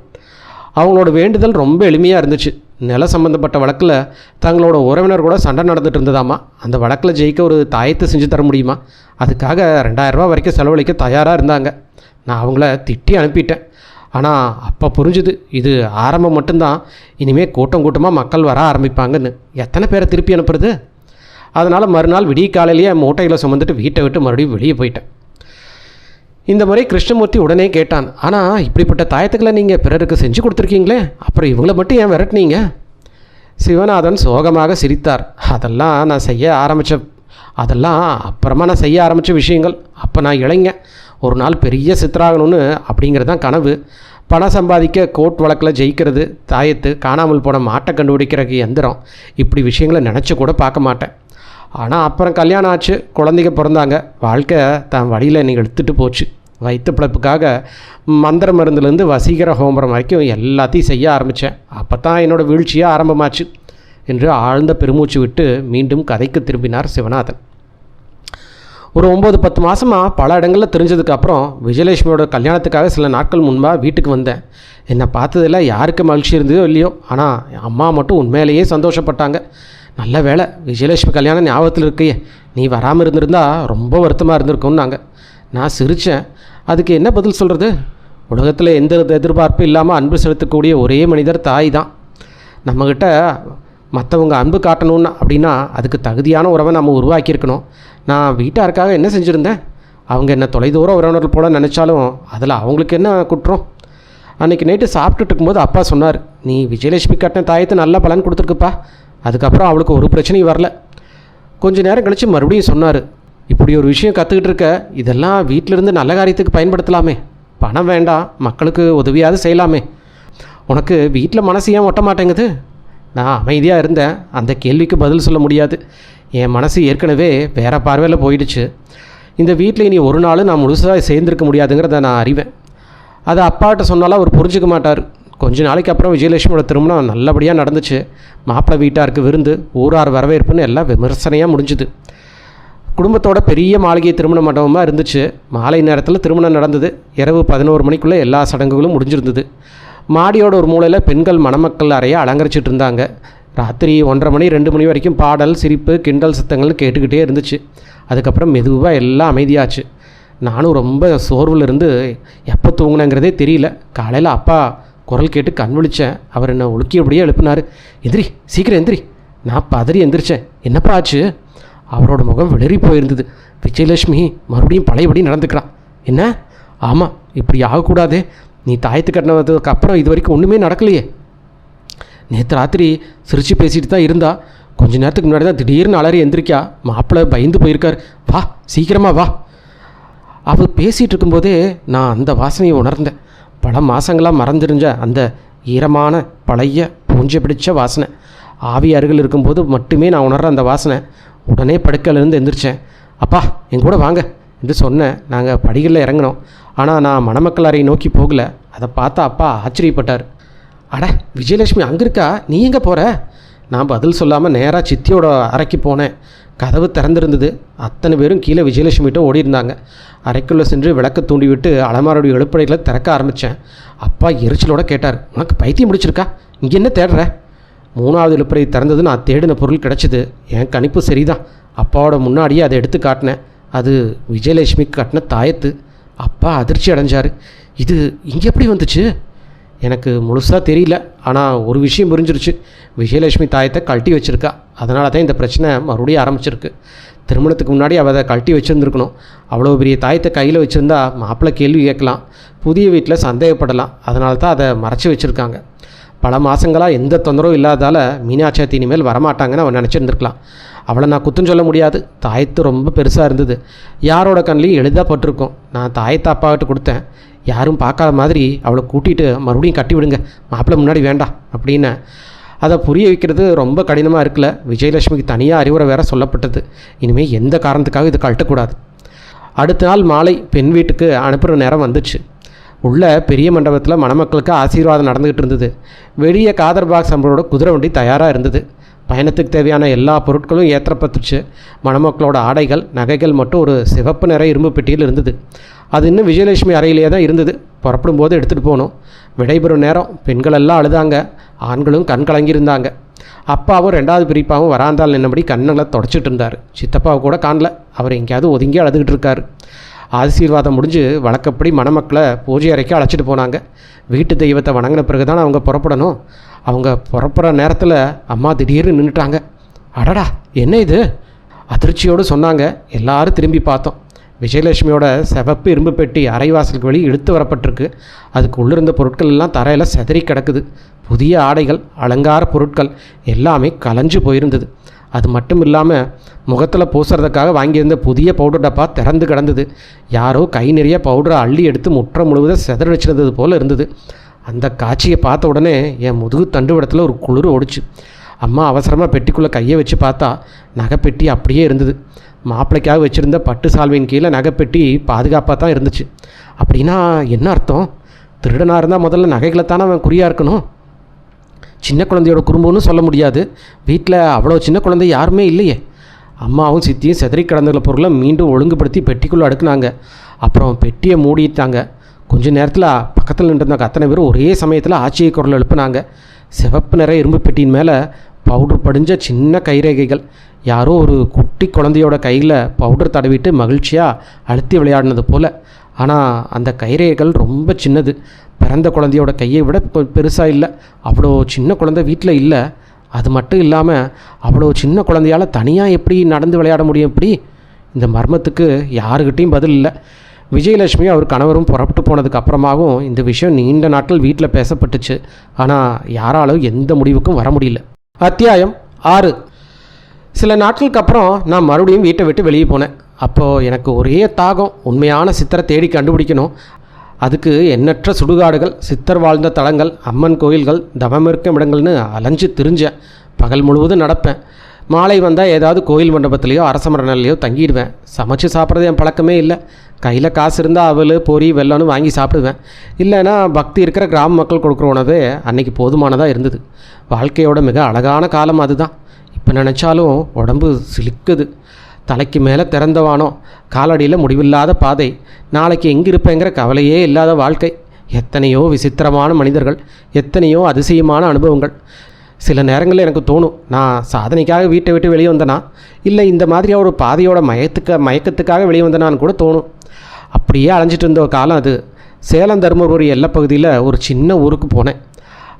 A: அவங்களோட வேண்டுதல் ரொம்ப எளிமையாக இருந்துச்சு. நில சம்மந்தப்பட்ட வழக்கில் தங்களோட உறவினர் கூட சண்டை நடந்துட்டு இருந்ததாமா. அந்த வழக்கில் ஜெயிக்க ஒரு தாயத்தை செஞ்சு தர முடியுமா? அதுக்காக 2000 ரூபா வரைக்கும் செலவழிக்க தயாராக இருந்தாங்க. நான் அவங்கள திட்டி அனுப்பிட்டேன். ஆனால் அப்போ புரிஞ்சுது, இது ஆரம்பம் மட்டும்தான். இனிமேல் கூட்டம் கூட்டமாக மக்கள் வர ஆரம்பிப்பாங்கன்னு. எத்தனை பேரை திருப்பி அனுப்புறது? அதனால் மறுநாள் விடிய காலையிலேயே மூட்டையில் சுமந்துட்டு வீட்டை விட்டு மறுபடியும் வெளியே போயிட்டேன். இந்த முறை கிருஷ்ணமூர்த்தி உடனே கேட்டான், ஆனால் இப்படிப்பட்ட தாயத்துக்களை நீங்கள் பிறருக்கு செஞ்சு கொடுத்துருக்கீங்களே, அப்புறம் இவங்களை மட்டும் ஏன் விரட்டினீங்க? சிவநாதன் சோகமாக சிரித்தார். அதெல்லாம் அப்புறமா நான் செய்ய ஆரம்பித்த விஷயங்கள். அப்போ நான் இளைஞன். ஒரு நாள் பெரிய சித்தராகணும்னு அப்படிங்கிறது தான் கனவு. பணம் சம்பாதிக்க கோர்ட் வழக்கில் ஜெயிக்கிறது, தாயத்து, காணாமல் போன மாட்டை கண்டுபிடிக்கிறக்கு எந்திரம், இப்படி விஷயங்களை நினச்சி கூட பார்க்க மாட்டேன். ஆனால் அப்புறம் கல்யாணம் ஆச்சு, குழந்தைங்க பிறந்தாங்க. வாழ்க்கை தான் வழியில் என்னை எடுத்துகிட்டு போச்சு. வயிற்று பிழைப்புக்காக மந்திர மருந்துலேருந்து வசீகர ஹோமரம் வரைக்கும் எல்லாத்தையும் செய்ய ஆரம்பித்தேன். அப்போ தான் என்னோடய வீழ்ச்சியாக ஆரம்பமாச்சு என்று ஆழ்ந்த பெருமூச்சு விட்டு மீண்டும் கதைக்கு திரும்பினார் சிவநாதன். ஒரு 9-10 மாதமாக பல இடங்களில் தெரிஞ்சதுக்கப்புறம் விஜயலட்சுமியோட கல்யாணத்துக்காக சில நாட்கள் முன்பாக வீட்டுக்கு வந்தேன். என்னை பார்த்ததில் யாருக்கு மகிழ்ச்சி இருந்ததோ இல்லையோ, ஆனால் அம்மா மட்டும் உண்மையிலேயே சந்தோஷப்பட்டாங்க. நல்ல வேலை, விஜயலட்சுமி கல்யாணம் ஞாபகத்தில் இருக்கையே, நீ வராமல் இருந்திருந்தா ரொம்ப வருத்தமாக இருந்திருக்கும்னாங்க. நான் சிரித்தேன். அதுக்கு என்ன பதில் சொல்கிறது? உலகத்தில் எந்த எதிர்பார்ப்பும் இல்லாமல் அன்பு செலுத்தக்கூடிய ஒரே மனிதர் தாய் தான். நம்மக்கிட்ட மற்றவங்க அன்பு காட்டணும்னு அப்படின்னா அதுக்கு தகுதியான உறவை நம்ம உருவாக்கியிருக்கணும். நான் வீட்டாருக்காக என்ன செஞ்சுருந்தேன்? அவங்க என்ன தொலைதூர உறவினர்கள் போல நினச்சாலும் அதில் அவங்களுக்கு என்ன குற்றம்? அன்றைக்கி நைட்டு சாப்பிட்டுட்டு இருக்கும்போது அப்பா சொன்னார், நீ விஜயலட்சுமி கட்டின தாயத்தை நல்ல பலன் கொடுத்துருக்குப்பா. அதுக்கப்புறம் அவளுக்கு ஒரு பிரச்சனையும் வரல. கொஞ்சம் நேரம் கழித்து மறுபடியும் சொன்னார், இப்படி ஒரு விஷயம் கற்றுக்கிட்டு இருக்க, இதெல்லாம் வீட்டிலிருந்து நல்ல காரியத்துக்கு பயன்படுத்தலாமே. பணம் வேண்டாம், மக்களுக்கு உதவியாவது செய்யலாமே. உனக்கு வீட்டில் மனசு ஏன் ஒட்ட மாட்டேங்குது? நான் அமைதியாக இருந்தேன். அந்த கேள்விக்கு பதில் சொல்ல முடியாது. என் மனசு ஏற்கனவே வேறு பார்வையில் போயிடுச்சு. இந்த வீட்டில் இனி ஒரு நாள் நான் முழுசாக சேர்ந்துருக்க முடியாதுங்கிறத நான் அறிவேன். அதை அப்பாட்ட சொன்னாலும் அவர் புரிஞ்சிக்க மாட்டார். கொஞ்ச நாளைக்கு அப்புறம் விஜயலட்சுமியோட திருமணம் நல்லபடியாக நடந்துச்சு. மாப்பிள்ளை வீட்டாருக்கு விருந்து, ஊரார் வரவேற்புன்னு எல்லாம் விமர்சனையாக முடிஞ்சுது. குடும்பத்தோட பெரிய மாளிகை திருமண மண்டபமாக இருந்துச்சு. மாலை நேரத்தில் திருமணம் நடந்தது. இரவு 11 மணிக்குள்ளே எல்லா சடங்குகளும் முடிஞ்சிருந்தது. மாடியோட ஒரு மூலையில் பெண்கள் மணமக்கள் அறையை அலங்கரிச்சிட்டு இருந்தாங்க. ராத்திரி 1:30 மணி 2 மணி வரைக்கும் பாடல், சிரிப்பு, கிண்டல் சத்தங்கள்னு கேட்டுக்கிட்டே இருந்துச்சு. அதுக்கப்புறம் மெதுவாக எல்லாம் அமைதியாச்சு. நானும் ரொம்ப சோர்வில் இருந்து எப்போ தூங்கினேங்கிறதே தெரியல. காலையில் அப்பா குரல் கேட்டு கண் விழித்தேன். அவர் என்னை உலுக்கியபடியே எழுப்பினார். எந்திரி, சீக்கிரம் எந்திரி. நான் பதறி எந்திரிச்சேன். என்னப்பா ஆச்சு? அவரோட முகம் வெளிரி போயிருந்தது. விஜயலட்சுமி மறுபடியும் பழையபடி நடந்துக்கிறான். என்ன? ஆமாம், இப்படி ஆகக்கூடாதே. நீ தாயத்து கட்டினதுக்கு அப்புறம் இது வரைக்கும் ஒன்றுமே நடக்கலையே. நேற்று ராத்திரி சிரித்து பேசிட்டு தான் இருந்தா. கொஞ்ச நேரத்துக்கு முன்னாடி தான் திடீர்னு அலறி எந்திரிக்கா. மாப்பிள்ளை பயந்து போயிருக்கார். வா, சீக்கிரமா வா. அவர் பேசிகிட்டு இருக்கும்போதே நான் அந்த வாசனையை உணர்ந்தேன். பல மாதங்களாக மறந்துருஞ்ச அந்த ஈரமான பழைய பூஞ்சை பிடிச்ச வாசனை. ஆவி அருகில் இருக்கும்போது மட்டுமே நான் உணர்ற அந்த வாசனை. உடனே படுக்கையிலேருந்து எந்திரிச்சேன். அப்பா, என் கூட வாங்க என்று சொன்னேன். நாங்கள் படிகளில் இறங்கினோம். ஆனால் நான் மணமக்கள் அறையை நோக்கி போகல. அதை பார்த்தா அப்பா ஆச்சரியப்பட்டார். அட, விஜயலட்சுமி அங்கே இருக்கா, நீ எங்கே போகிற? நான் பதில் சொல்லாமல் நேராக சித்தியோட அறைக்கு போனேன். கதவு திறந்திருந்தது. அத்தனை பேரும் கீழே விஜயலட்சுமிகிட்ட ஓடி இருந்தாங்க. அறைக்குள்ளே சென்று விளக்க தூண்டிவிட்டு அலமாரோடைய எழுப்படைகளை திறக்க ஆரம்பித்தேன். அப்பா எரிச்சலோடு கேட்டார், உனக்கு பைத்தியம் முடிச்சிருக்கா? இங்கே என்ன தேடுற? 3வது எழுப்பறை திறந்தது. நான் தேடின பொருள் கிடச்சிது. என் கணிப்பு சரிதான். அப்பாவோட முன்னாடியே அதை எடுத்து காட்டினேன். அது விஜயலட்சுமிக்கு கட்டின தாயத்து. அப்பா அதிர்ச்சி அடைஞ்சார். இது இங்கே எப்படி வந்துச்சு? எனக்கு முழுசாக தெரியல. ஆனால் ஒரு விஷயம் புரிஞ்சிருச்சு. விஜயலட்சுமி தாயத்தை கழட்டி வச்சுருக்கா. அதனால தான் இந்த பிரச்சனை மறுபடியும் ஆரம்பிச்சிருக்கு. திருமணத்துக்கு முன்னாடி அவள் அதை கழட்டி வச்சுருந்துருக்கணும். அவ்வளோ பெரிய தாயத்தை கையில் வச்சுருந்தா மாப்பிள்ளை கேள்வி கேட்கலாம், புதிய வீட்டில் சந்தேகப்படலாம். அதனால தான் அதை மறைச்சி வச்சுருக்காங்க. பல மாதங்களாக எந்த தொந்தரவும் இல்லாதால் மீனாட்சி இனிமேல் வரமாட்டாங்கன்னு அவன் நினச்சிருந்துருக்கலாம். அவளை நான் குத்தம் சொல்ல முடியாது. தாயத்து ரொம்ப பெருசாக இருந்தது. யாரோட கண்ணிலையும் எளிதாக பட்டிருக்கும். நான் தாயத்தை அப்பாக்கிட்ட கொடுத்தேன். யாரும் பார்க்காத மாதிரி அவளை கூட்டிகிட்டு மறுபடியும் கட்டி விடுங்க, மாப்பிள்ளை முன்னாடி வேண்டாம் அப்படின்னு. அதை புரிய வைக்கிறது ரொம்ப கடினமாக இருக்குல்ல. விஜயலட்சுமிக்கு தனியாக அறிவுரை வேற சொல்லப்பட்டது. இனிமேல் எந்த காரணத்துக்காக இது கழட்டக்கூடாது. அடுத்த நாள் மாலை பெண் வீட்டுக்கு அனுப்புகிற நேரம் வந்துச்சு. உள்ள பெரிய மண்டபத்தில் மணமக்களுக்கு ஆசீர்வாதம் நடந்துக்கிட்டு இருந்தது. வெளியே காதர் பாக்ஸ் நம்மளோட குதிரை வண்டி தயாராக இருந்தது. பயணத்துக்கு தேவையான எல்லா பொருட்களும் ஏற்றப்பட்டுச்சு. மணமக்களோட ஆடைகள், நகைகள் மட்டும் ஒரு சிவப்பு நிற இரும்பு பெட்டியில் இருந்தது. அது இன்னும் விஜயலட்சுமி அறையிலே தான் இருந்தது. புறப்படும் போது எடுத்துகிட்டு போனோம். விடைபெறும் நேரம் பெண்கள் எல்லாம் அழுதாங்க. ஆண்களும் கண் கலங்கியிருந்தாங்க. அப்பாவும் 2வது பிரிப்பாவும் வராந்தால் நின்னபடி கண்களை தொடச்சிட்டு இருந்தார். சித்தப்பாவை கூட காணல. அவர் எங்கேயாவது ஒதுங்கி அழுதுகிட்டு இருக்கார். ஆசீர்வாதம் முடிஞ்சு வழக்கப்படி மணமக்களை பூஜை அறைக்கு அழைச்சிட்டு போனாங்க. வீட்டு தெய்வத்தை வணங்கின பிறகு தான் அவங்க புறப்படணும். அவங்க புறப்படுற நேரத்தில் அம்மா திடீர்னு நின்றுட்டாங்க. அடடா, என்ன இது? அதிர்ச்சியோடு சொன்னாங்க. எல்லாரும் திரும்பி பார்த்தோம். விஜயலட்சுமியோட சிவப்பு இரும்பு பெட்டி அரைவாசலுக்கு வெளியே இழுத்து வரப்பட்டிருக்கு. அதுக்கு உள்ளிருந்த பொருட்கள் எல்லாம் தரையில் செதறி கிடக்குது. புதிய ஆடைகள், அலங்கார பொருட்கள் எல்லாமே கலைஞ்சு போயிருந்தது. அது மட்டும் இல்லாமல் முகத்தில் பூசுறதுக்காக வாங்கியிருந்த புதிய பவுடர் டப்பா திறந்து கிடந்தது. யாரோ கை நிறைய பவுடரை அள்ளி எடுத்து முற்ற முழுவதும் செதறடிச்சிருந்தது போல் இருந்தது. அந்த காட்சியை பார்த்த உடனே என் முதுகு தண்டுவிடத்தில் ஒரு குளிர் ஓடிச்சு. அம்மா அவசரமாக பெட்டிக்குள்ளே கையை வச்சு பார்த்தா நகைப்பெட்டி அப்படியே இருந்தது. மாப்பிள்ளைக்காக வச்சுருந்த பட்டு சால்வையின் கீழே நகைப்பெட்டி பாதுகாப்பாக தான் இருந்துச்சு. அப்படின்னா என்ன அர்த்தம்? திருடனாக இருந்தால் முதல்ல நகைகளை தானே அவன் குறியாக இருக்கணும். சின்ன குழந்தையோட குறும்புன்னு சொல்ல முடியாது. வீட்டில் அவ்வளோ சின்ன குழந்தை யாருமே இல்லையே. அம்மாவும் சித்தியும் செதறி கிடந்துள்ள பொருளை மீண்டும் ஒழுங்குபடுத்தி பெட்டிக்குள்ளே அடுக்குனாங்க. அப்புறம் பெட்டியை மூடிட்டாங்க. கொஞ்ச நேரத்தில் பக்கத்தில் நின்றுருந்தாங்க அத்தனை பேரும் ஒரே சமயத்தில் ஆச்சரிய குரல் எழுப்புனாங்க. சிவப்பு நிற இரும்பு பெட்டியின் மேலே பவுடர் படிஞ்ச சின்ன கைரேகைகள். யாரோ ஒரு குட்டி குழந்தையோட கையில் பவுடர் தடவிட்டு மகிழ்ச்சியாக அழுத்தி விளையாடினது போல். ஆனால் அந்த கைரேகைகள் ரொம்ப சின்னது. பிறந்த குழந்தையோட கையை விட பெருசாக இல்லை. அவ்வளோ சின்ன குழந்தை வீட்டில் இல்லை. அது மட்டும் இல்லாமல் அவ்வளோ சின்ன குழந்தையால் தனியாக எப்படி நடந்து விளையாட முடியும்? எப்படி? இந்த மர்மத்துக்கு யாருக்கிட்டையும் பதில் இல்லை. விஜயலட்சுமி அவர் கணவரும் புறப்பட்டு போனதுக்கு அப்புறமாகவும் இந்த விஷயம் நீண்ட நாட்கள் வீட்டில் பேசப்பட்டுச்சு. ஆனால் யாராலும் எந்த முடிவுக்கும் வர முடியல. அத்தியாயம் 6. சில நாட்களுக்கு அப்புறம் நான் மறுபடியும் வீட்டை விட்டு வெளியே போனேன். அப்போது எனக்கு ஒரே தாகம், உண்மையான சித்தரை தேடி கண்டுபிடிக்கணும். அதுக்கு எண்ணற்ற சுடுகாடுகள், சித்தர் வாழ்ந்த தலங்கள், அம்மன் கோயில்கள், தவம் இருக்கும் இடங்கள்னு அலைஞ்சு திரிஞ்சேன். பகல் முழுவதும் நடப்பேன். மாலை வந்தால் ஏதாவது கோயில் மண்டபத்துலேயோ அரச மரநிலையோ தங்கிடுவேன். சமைச்சு சாப்பிட்றது என் பழக்கமே இல்லை. கையில் காசு இருந்தால் அவல், பொரி, வெல்லம்னு வாங்கி சாப்பிடுவேன். இல்லைன்னா பக்தி இருக்கிற கிராம மக்கள் கொடுக்குற உணவே அன்னைக்கு போதுமானதாக இருந்தது. வாழ்க்கையோட மிக அழகான காலம் அதுதான். இப்போ நினச்சாலும் உடம்பு சிலிக்குது. தலைக்கு மேலே திறந்தவானோ, காலடியில் முடிவில்லாத பாதை, நாளைக்கு எங்கே இருப்பேங்கிற கவலையே இல்லாத வாழ்க்கை. எத்தனையோ விசித்திரமான மனிதர்கள், எத்தனையோ அதிசயமான அனுபவங்கள். சில நேரங்களில் எனக்கு தோணும், நான் சாதனைக்காக வீட்டை விட்டு வெளியே வந்தேனா, இல்லை இந்த மாதிரியாக ஒரு பாதையோட மயக்கத்துக்காக வெளியே வந்தேனான்னு கூட தோணும். அப்படியே அலைஞ்சிட்டு இருந்த காலம் அது. சேலம் தருமபுரி எல்லைப்பகுதியில் ஒரு சின்ன ஊருக்கு போனேன்.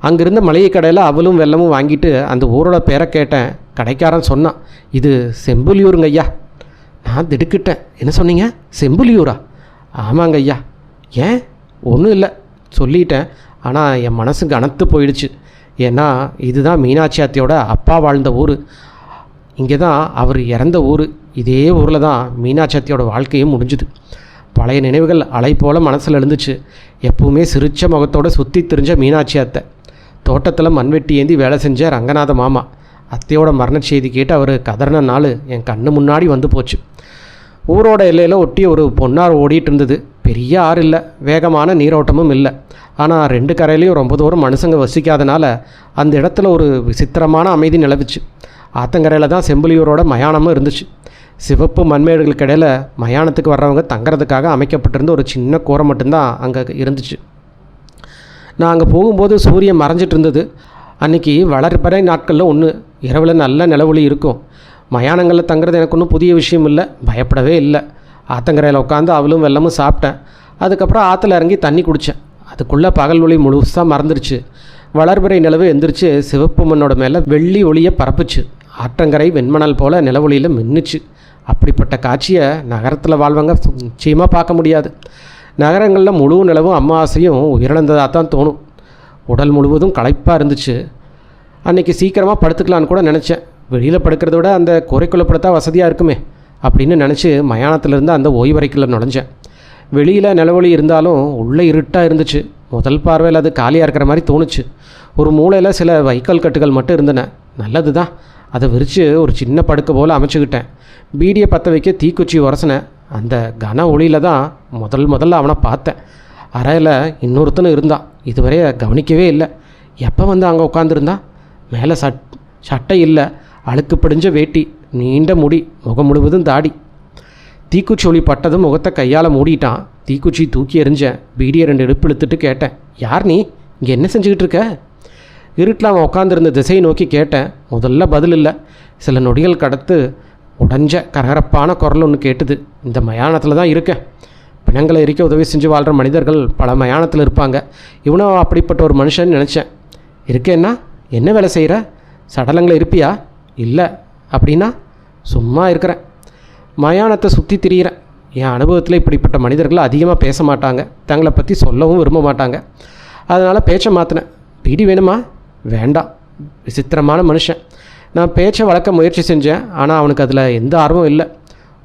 A: அங்கிருந்த மளிகை கடையில் அவலும் வெல்லமும் வாங்கிட்டு அந்த ஊரோட பேரை கேட்டேன். கடைக்காரன் சொன்னான், இது செம்புலியூருங்க ஐயா. நான் திடுக்கிட்டேன். என்ன சொன்னீங்க? செம்புலியூரா? ஆமாங்க ஐயா. ஏன்? ஒன்றும் இல்லை சொல்லிட்டேன். ஆனால் என் மனசு கனத்து போயிடுச்சு. ஏன்னா இதுதான் மீனாட்சி அத்தையோட அப்பா வாழ்ந்த ஊர். இங்கே தான் அவர் இறந்த ஊர். இதே ஊரில் தான் மீனாட்சி அத்தையோட வாழ்க்கையும் முடிஞ்சுது. பழைய நினைவுகள் அலை போல் மனசில் எழுந்துச்சு. எப்பவுமே சிரிச்ச முகத்தோடு சுற்றி திரிஞ்ச மீனாட்சி அத்தை, தோட்டத்தில் மண்வெட்டி ஏந்தி வேலை செஞ்ச ரங்கநாத மாமா. அத்தையோட மரண செய்தி கேட்டு அவர் கதறின நாள் என் கண்ணு முன்னாடி வந்து போச்சு. ஊரோட எல்லையில் ஒட்டி ஒரு பொன்னார் ஓடிட்டு இருந்தது. பெரிய ஆறு இல்லை, வேகமான நீரோட்டமும் இல்லை. ஆனால் 2 கரையிலையும் ரொம்ப தூரம் மனுஷங்க வசிக்காதனால அந்த இடத்துல ஒரு விசித்திரமான அமைதி நிலவுச்சு. ஆத்தங்கரையில் தான் செம்புலியூரோட மயானமும் இருந்துச்சு. சிவப்பு மண்மேடுகளுக்கு இடையில் மயானத்துக்கு வர்றவங்க தங்குறதுக்காக அமைக்கப்பட்டிருந்த ஒரு சின்ன கூரை மட்டும்தான் அங்கே இருந்துச்சு. நான் அங்கே போகும்போது சூரியன் மறைஞ்சிட்டு இருந்தது. அன்றைக்கி வளர்பிறை நாட்களில் ஒன்று, இரவில் நல்ல நிலவொளி இருக்கும். மயானங்களில் தங்குறது எனக்கு ஒன்றும் புதிய விஷயம் இல்லை, பயப்படவே இல்லை. ஆத்தங்கரையில் உட்காந்து அவலும் வெல்லமும் சாப்பிட்டேன். அதுக்கப்புறம் ஆற்றுல இறங்கி தண்ணி குடித்தேன். அதுக்குள்ளே பகல் ஒளி முழுசாக மறந்துருச்சு. வளர்பிறை நிலவு எந்திரிச்சு சிவப்பு மண்ணோட மேலே வெள்ளி ஒளியை பரப்புச்சு. ஆற்றங்கரை வெண்மணல் போல் நிலவொளியில் மின்னுச்சு. அப்படிப்பட்ட காட்சியை நகரத்தில் வாழ்வங்க நிச்சயமாக பார்க்க முடியாது. நகரங்களில் முழு நிலவும் அமாவாசையும் உயிரிழந்ததாக தான் தோணும். உடல் முழுவதும் களைப்பாக இருந்துச்சு. அன்றைக்கி சீக்கிரமாக படுத்துக்கலான்னு கூட நினச்சேன். வெளியில் படுக்கிறத விட அந்த குறைக்குள்ளே படுத்தா வசதியாக இருக்குமே அப்படின்னு நினச்சி மயானத்திலிருந்து அந்த ஓய்வறைக்குள்ளே நுழைஞ்சேன். வெளியில் நிலவொளி இருந்தாலும் உள்ளே இருட்டாக இருந்துச்சு. முதல் பார்வையில் அது காலியாக இருக்கிற மாதிரி தோணுச்சு. ஒரு மூலையில் சில வைக்கோல் கட்டுகள் மட்டும் இருந்தன. நல்லது தான். அதை விரித்து ஒரு சின்ன படுக்கை போல் அமைச்சுக்கிட்டேன். பீடியை பற்ற வைக்க தீக்குச்சி உரசினேன். அந்த கன ஒளியில் தான் முதல்ல அவனை பார்த்தேன். அறையில் இன்னொருத்தனும் இருந்தான். இதுவரை கவனிக்கவே இல்லை. எப்போ வந்து அங்கே உட்காந்துருந்தான்? மேலே சட்டை இல்லை, அழுக்கு பிடிஞ்ச வேட்டி, நீண்ட முடி, முகம் முழுவதும் தாடி. தீக்குச்சி ஒளி பட்டதும் முகத்தை கையால் மூடிட்டான். தீக்குச்சி தூக்கி எறிஞ்சேன். பீடியை 2 எடுப்பு இழுத்துட்டு கேட்டேன், யார் நீ? இங்கே என்ன செஞ்சுக்கிட்டு இருக்க? இருட்டில் அவன் உட்காந்துருந்த திசையை நோக்கி கேட்டேன். முதல்ல பதில் இல்லை. சில நொடிகள் கடத்து உடஞ்ச கரகரப்பான குரல் ஒன்று கேட்டுது. இந்த மயானத்தில் தான் இருக்கேன். பிணங்களை எரிக்க உதவி செஞ்சு வாழ்கிற மனிதர்கள் பல மயானத்தில் இருப்பாங்க. இவனும் அப்படிப்பட்ட ஒரு மனுஷன் நினச்சேன். இருக்கேன்னா என்ன வேலை செய்கிற? சடலங்களை இருப்பியா? இல்லை. அப்படின்னா? சும்மா இருக்கிறேன். மயானத்தை சுற்றி திரியிறேன். என் அனுபவத்தில் இப்படிப்பட்ட மனிதர்கள் அதிகமாக பேச மாட்டாங்க. தங்களை பற்றி சொல்லவும் விரும்ப மாட்டாங்க. அதனால் பேச்சை மாற்றினேன். பீடி வேணுமா? வேண்டாம். விசித்திரமான மனுஷன். நான் பேச்சை வளர்க்க முயற்சி செஞ்சேன். ஆனால் அவனுக்கு அதில் எந்த ஆர்வம் இல்லை.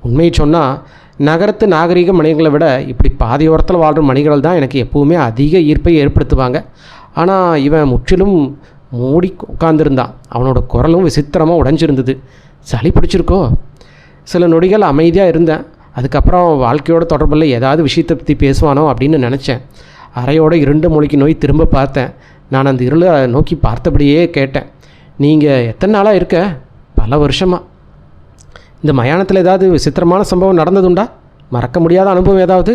A: உண்மையை சொன்னால் நகரத்து நாகரீக மனிதர்களை விட இப்படி பாதையோரத்தில் வாழ்கிற மனிதர்கள் தான் எனக்கு எப்போவுமே அதிக ஈர்ப்பை ஏற்படுத்துவாங்க. ஆனால் இவன் முற்றிலும் மூடி உட்கார்ந்துருந்தான். அவனோட குரலும் விசித்திரமாக உடைஞ்சிருந்தது. சளி பிடிச்சிருக்கோ? சில நொடிகள் அமைதியாக இருந்தேன். அதுக்கப்புறம் வாழ்க்கையோட தொடர்பில் ஏதாவது விஷயத்தை பற்றி பேசுவானோ அப்படின்னு நினச்சேன். அறையோட 2 மொழிக்கு நோய் திரும்ப பார்த்தேன். நான் அந்த இருளை நோக்கி பார்த்தபடியே கேட்டேன், நீங்கள் எத்தனை நாளாக இருக்க? பல வருஷமாக. இந்த மயானத்தில் ஏதாவது விசித்திரமான சம்பவம் நடந்ததுண்டா? மறக்க முடியாத அனுபவம் ஏதாவது?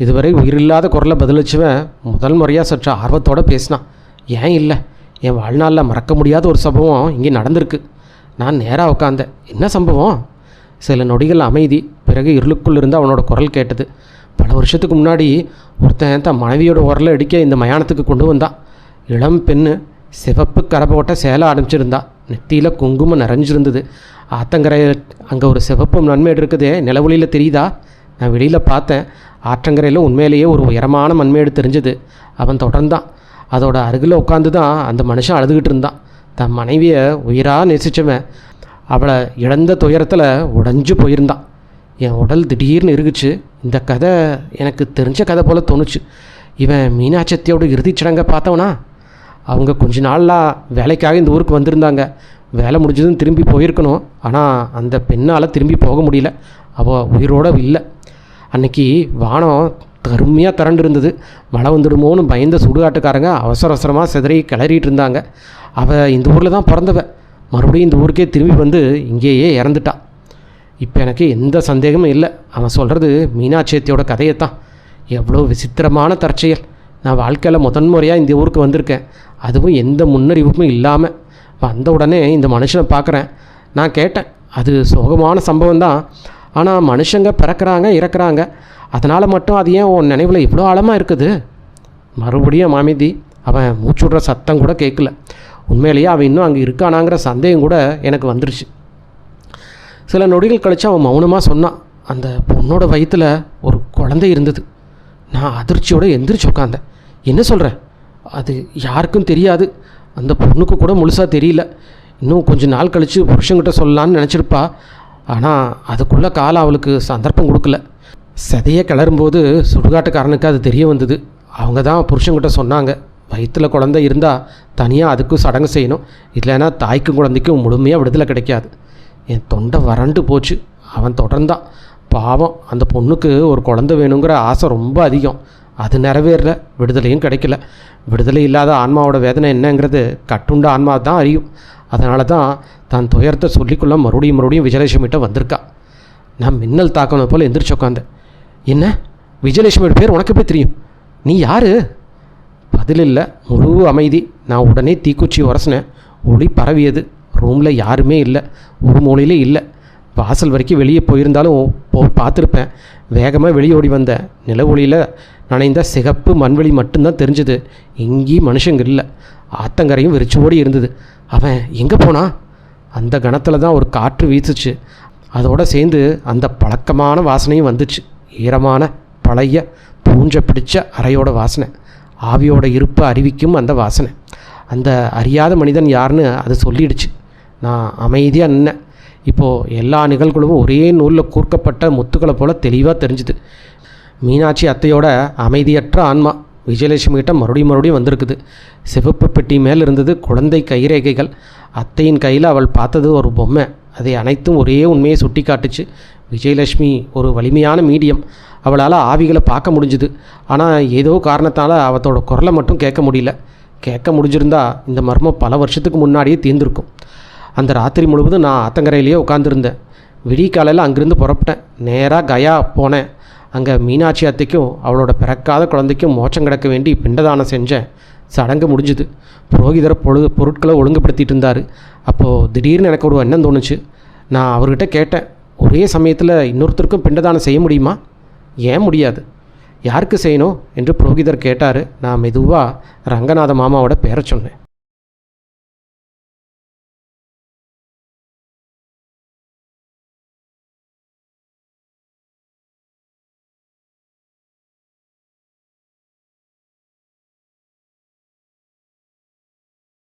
A: இதுவரை உயிரில்லாத குரலை பதிலளிச்சுவன் முதல் முறையாக சற்று ஆர்வத்தோடு பேசினான். ஏன் இல்லை, என் வாழ்நாளில் மறக்க முடியாத ஒரு சம்பவம் இங்கே நடந்திருக்கு. நான் நேராக உட்காந்தேன். என்ன சம்பவம்? சில நொடிகள் அமைதி. பிறகு இருளுக்குள் இருந்து அவனோட குரல் கேட்டது. பல வருஷத்துக்கு முன்னாடி ஒருத்தன் தன் மனைவியோட உரலை அடிக்க இந்த மயானத்துக்கு கொண்டு வந்தான். இளம் பெண்ணு, சிவப்பு கரை போட்ட சேலை ஆரம்பிச்சிருந்தா, நெத்தியில் குங்குமம் நிறைஞ்சிருந்தது. ஆற்றங்கரையில் அங்கே ஒரு சிவப்பு மண்மேடு இருக்குதே, நிலவொளியில் தெரியுதா? நான் வெளியில் பார்த்தேன். ஆற்றங்கரையில் உண்மையிலேயே ஒரு உயரமான மண்மேடு தெரிஞ்சது. அவன் தொடர்ந்தான். அதோட அருகில் உட்காந்து தான் அந்த மனுஷன் அழுதுகிட்டு இருந்தான். தன் மனைவியை உயிராக நேசித்தவன் அவளை இழந்த துயரத்தில் உடஞ்சி போயிருந்தான். என் உடல் திடீர்னு இருந்துச்சு. இந்த கதை எனக்கு தெரிஞ்ச கதை போல் தோணுச்சு. இவன் மீனாட்சத்தியோட இறுதிச்சடங்கை பார்த்தவனா? அவங்க கொஞ்ச நாளாக வேலைக்காக இந்த ஊருக்கு வந்திருந்தாங்க. வேலை முடிஞ்சதும் திரும்பி போயிருக்கணும். ஆனால் அந்த பெண்ணால் திரும்பி போக முடியல. அவள் உயிரோடு இல்லை. அன்றைக்கி வானம் கருமையாக திரண்டு இருந்தது. மழை வந்துடுமோன்னு பயந்த சுடுகாட்டுக்காரங்க அவசர அவசரமாக சிதறி கிளறிட்டு இருந்தாங்க. அவள் இந்த ஊரில் தான் பிறந்தவ. மறுபடியும் இந்த ஊருக்கே திரும்பி வந்து இங்கேயே இறந்துட்டான். இப்போ எனக்கு எந்த சந்தேகமும் இல்லை. அவன் சொல்கிறது மீனாட்சியத்தியோட கதையைத்தான். எவ்வளோ விசித்திரமான தற்செயல். நான் வாழ்க்கையில் முதன்முறையாக இந்த ஊருக்கு வந்திருக்கேன். அதுவும் எந்த முன்னறிவுக்கும் இல்லாமல். வந்த உடனே இந்த மனுஷனை பார்க்குறேன். நான் கேட்டேன், அது சோகமான சம்பவம் தான். ஆனால் மனுஷங்க பிறக்கிறாங்க இறக்குறாங்க, அதனால் மட்டும் அது ஏன் உன் நினைவில் இவ்வளோ ஆழமாக இருக்குது? மறுபடியும் அமைதி. அவன் மூச்சுடுற சத்தம் கூட கேட்கல. உண்மையிலேயே அவன் இன்னும் அங்கே இருக்கானாங்கிற சந்தேகம் கூட எனக்கு வந்துருச்சு. சில நொடிகள் கழித்து அவன் மௌனமாக சொன்னான், அந்த பொண்ணோட வயிற்றில் ஒரு குழந்தை இருந்தது. நான் அதிர்ச்சியோடு எந்திரிச்சு உட்காந்தேன். என்ன சொல்கிறேன்? அது யாருக்கும் தெரியாது. அந்த பொண்ணுக்கு கூட முழுசாக தெரியல. இன்னும் கொஞ்சம் நாள் கழித்து புருஷங்கிட்ட சொல்லலான்னு நினச்சிருப்பா. ஆனால் அதுக்குள்ளே காலம் அவளுக்கு சந்தர்ப்பம் கொடுக்கல. சதையை கிளறும்போது சுடுகாட்டுக்காரனுக்கு அது தெரிய வந்தது. அவங்க தான் புருஷங்கிட்ட சொன்னாங்க, வயிற்றில் குழந்தை இருந்தால் தனியாக அதுக்கும் சடங்கு செய்யணும், இல்லைன்னா தாய்க்கும் குழந்தைக்கும் முழுமையாக விடுதலை கிடைக்காது. என் தொண்டை வறண்டு போச்சு. அவன் தொடர்ந்தான். பாவம், அந்த பொண்ணுக்கு ஒரு குழந்தை வேணுங்கிற ஆசை ரொம்ப அதிகம். அது நிறைவேறல, விடுதலையும் கிடைக்கல. விடுதலை இல்லாத ஆன்மாவோட வேதனை என்னங்கிறது கட்டுண்ட ஆன்மா தான் அறியும். அதனால தான் தான் துயரத்தை சொல்லிக்கொள்ள மறுபடியும் விஜயலட்சுமிகிட்ட வந்திருக்கா. நான் மின்னல் தாக்கணும் போல் எந்திரிச்சு உட்காந்தேன். என்ன, விஜயலட்சுமியோட பேர் உனக்கு எப்படி தெரியும்? நீ யார்? பதில் இல்லை. முழு அமைதி. நான் உடனே தீக்குச்சி உரசினேன். ஒளி பரவியது. ரூமில் யாருமே இல்லை, ஒரு மூலையிலே இல்லை. வாசல் வரைக்கும் வெளியே போயிருந்தாலும் பார்த்துருப்பேன். வேகமாக வெளியே ஓடி வந்தேன். நில ஒளியில் நனைந்த சிகப்பு மண்வெளி மட்டும்தான் தெரிஞ்சுது. எங்கேயும் மனுஷங்க இல்லை. ஆத்தங்கரையும் விரிச்சு ஓடி இருந்தது. அவன் எங்கே போனான்? அந்த கணத்தில் தான் ஒரு காற்று வீசுச்சு. அதோடு சேர்ந்து அந்த பழக்கமான வாசனையும் வந்துச்சு. ஈரமான பழைய பூஞ்ச பிடிச்ச அறையோட வாசனை. ஆவியோட இருப்பை அறிவிக்கும் அந்த வாசனை. அந்த அறியாத மனிதன் யாருன்னு அது சொல்லிடுச்சு. நான் அமைதியாக நின்னேன். இப்போது எல்லா நிகழ்வுகளும் ஒரே நூலில் கூர்க்கப்பட்ட முத்துக்களை போல் தெளிவாக தெரிஞ்சுது. மீனாட்சி அத்தையோட அமைதியற்ற ஆன்மா விஜயலட்சுமிகிட்ட மறுபடியும் வந்திருக்குது. சிவப்பு பெட்டி மேல் இருந்தது குழந்தை கைரேகைகள். அத்தையின் கையில் அவள் பார்த்தது ஒரு பொம்மை. அதை அனைத்தும் ஒரே உண்மையை சுட்டி காட்டுச்சு. விஜயலட்சுமி ஒரு வலிமையான மீடியம். அவளால் ஆவிகளை பார்க்க முடிஞ்சுது. ஆனால் ஏதோ காரணத்தால் அவத்தோட குரலை மட்டும் கேட்க முடியல. கேட்க முடிஞ்சிருந்தா இந்த மர்மம் பல வருஷத்துக்கு முன்னாடியே தீர்ந்திருக்கும். அந்த ராத்திரி முழுவதும் நான் ஆத்தங்கரையிலேயே உட்காந்துருந்தேன். விடிய காலையில் அங்கேருந்து புறப்பட்டேன். நேராக கயா போனேன். அங்கே மீனாட்சி அத்தைக்கும் அவளோட பிறக்காத குழந்தைக்கும் மோட்சம் கிடக்க வேண்டி பிண்டதானம் செஞ்சேன். சடங்கு முடிஞ்சுது. புரோகிதர் பொருட்களை ஒழுங்குபடுத்திட்டு இருந்தார். அப்போது திடீர்னு எனக்கு ஒரு எண்ணம் தோணுச்சு. நான் அவர்கிட்ட கேட்டேன், ஒரே சமயத்தில் இன்னொருத்தருக்கும் பிண்டதானம் செய்ய முடியுமா? ஏன் முடியாது? யாருக்கு செய்யணும் என்று புரோகிதர் கேட்டார். நான் மெதுவாக ரங்கநாத மாமாவோட பேரை சொன்னேன்.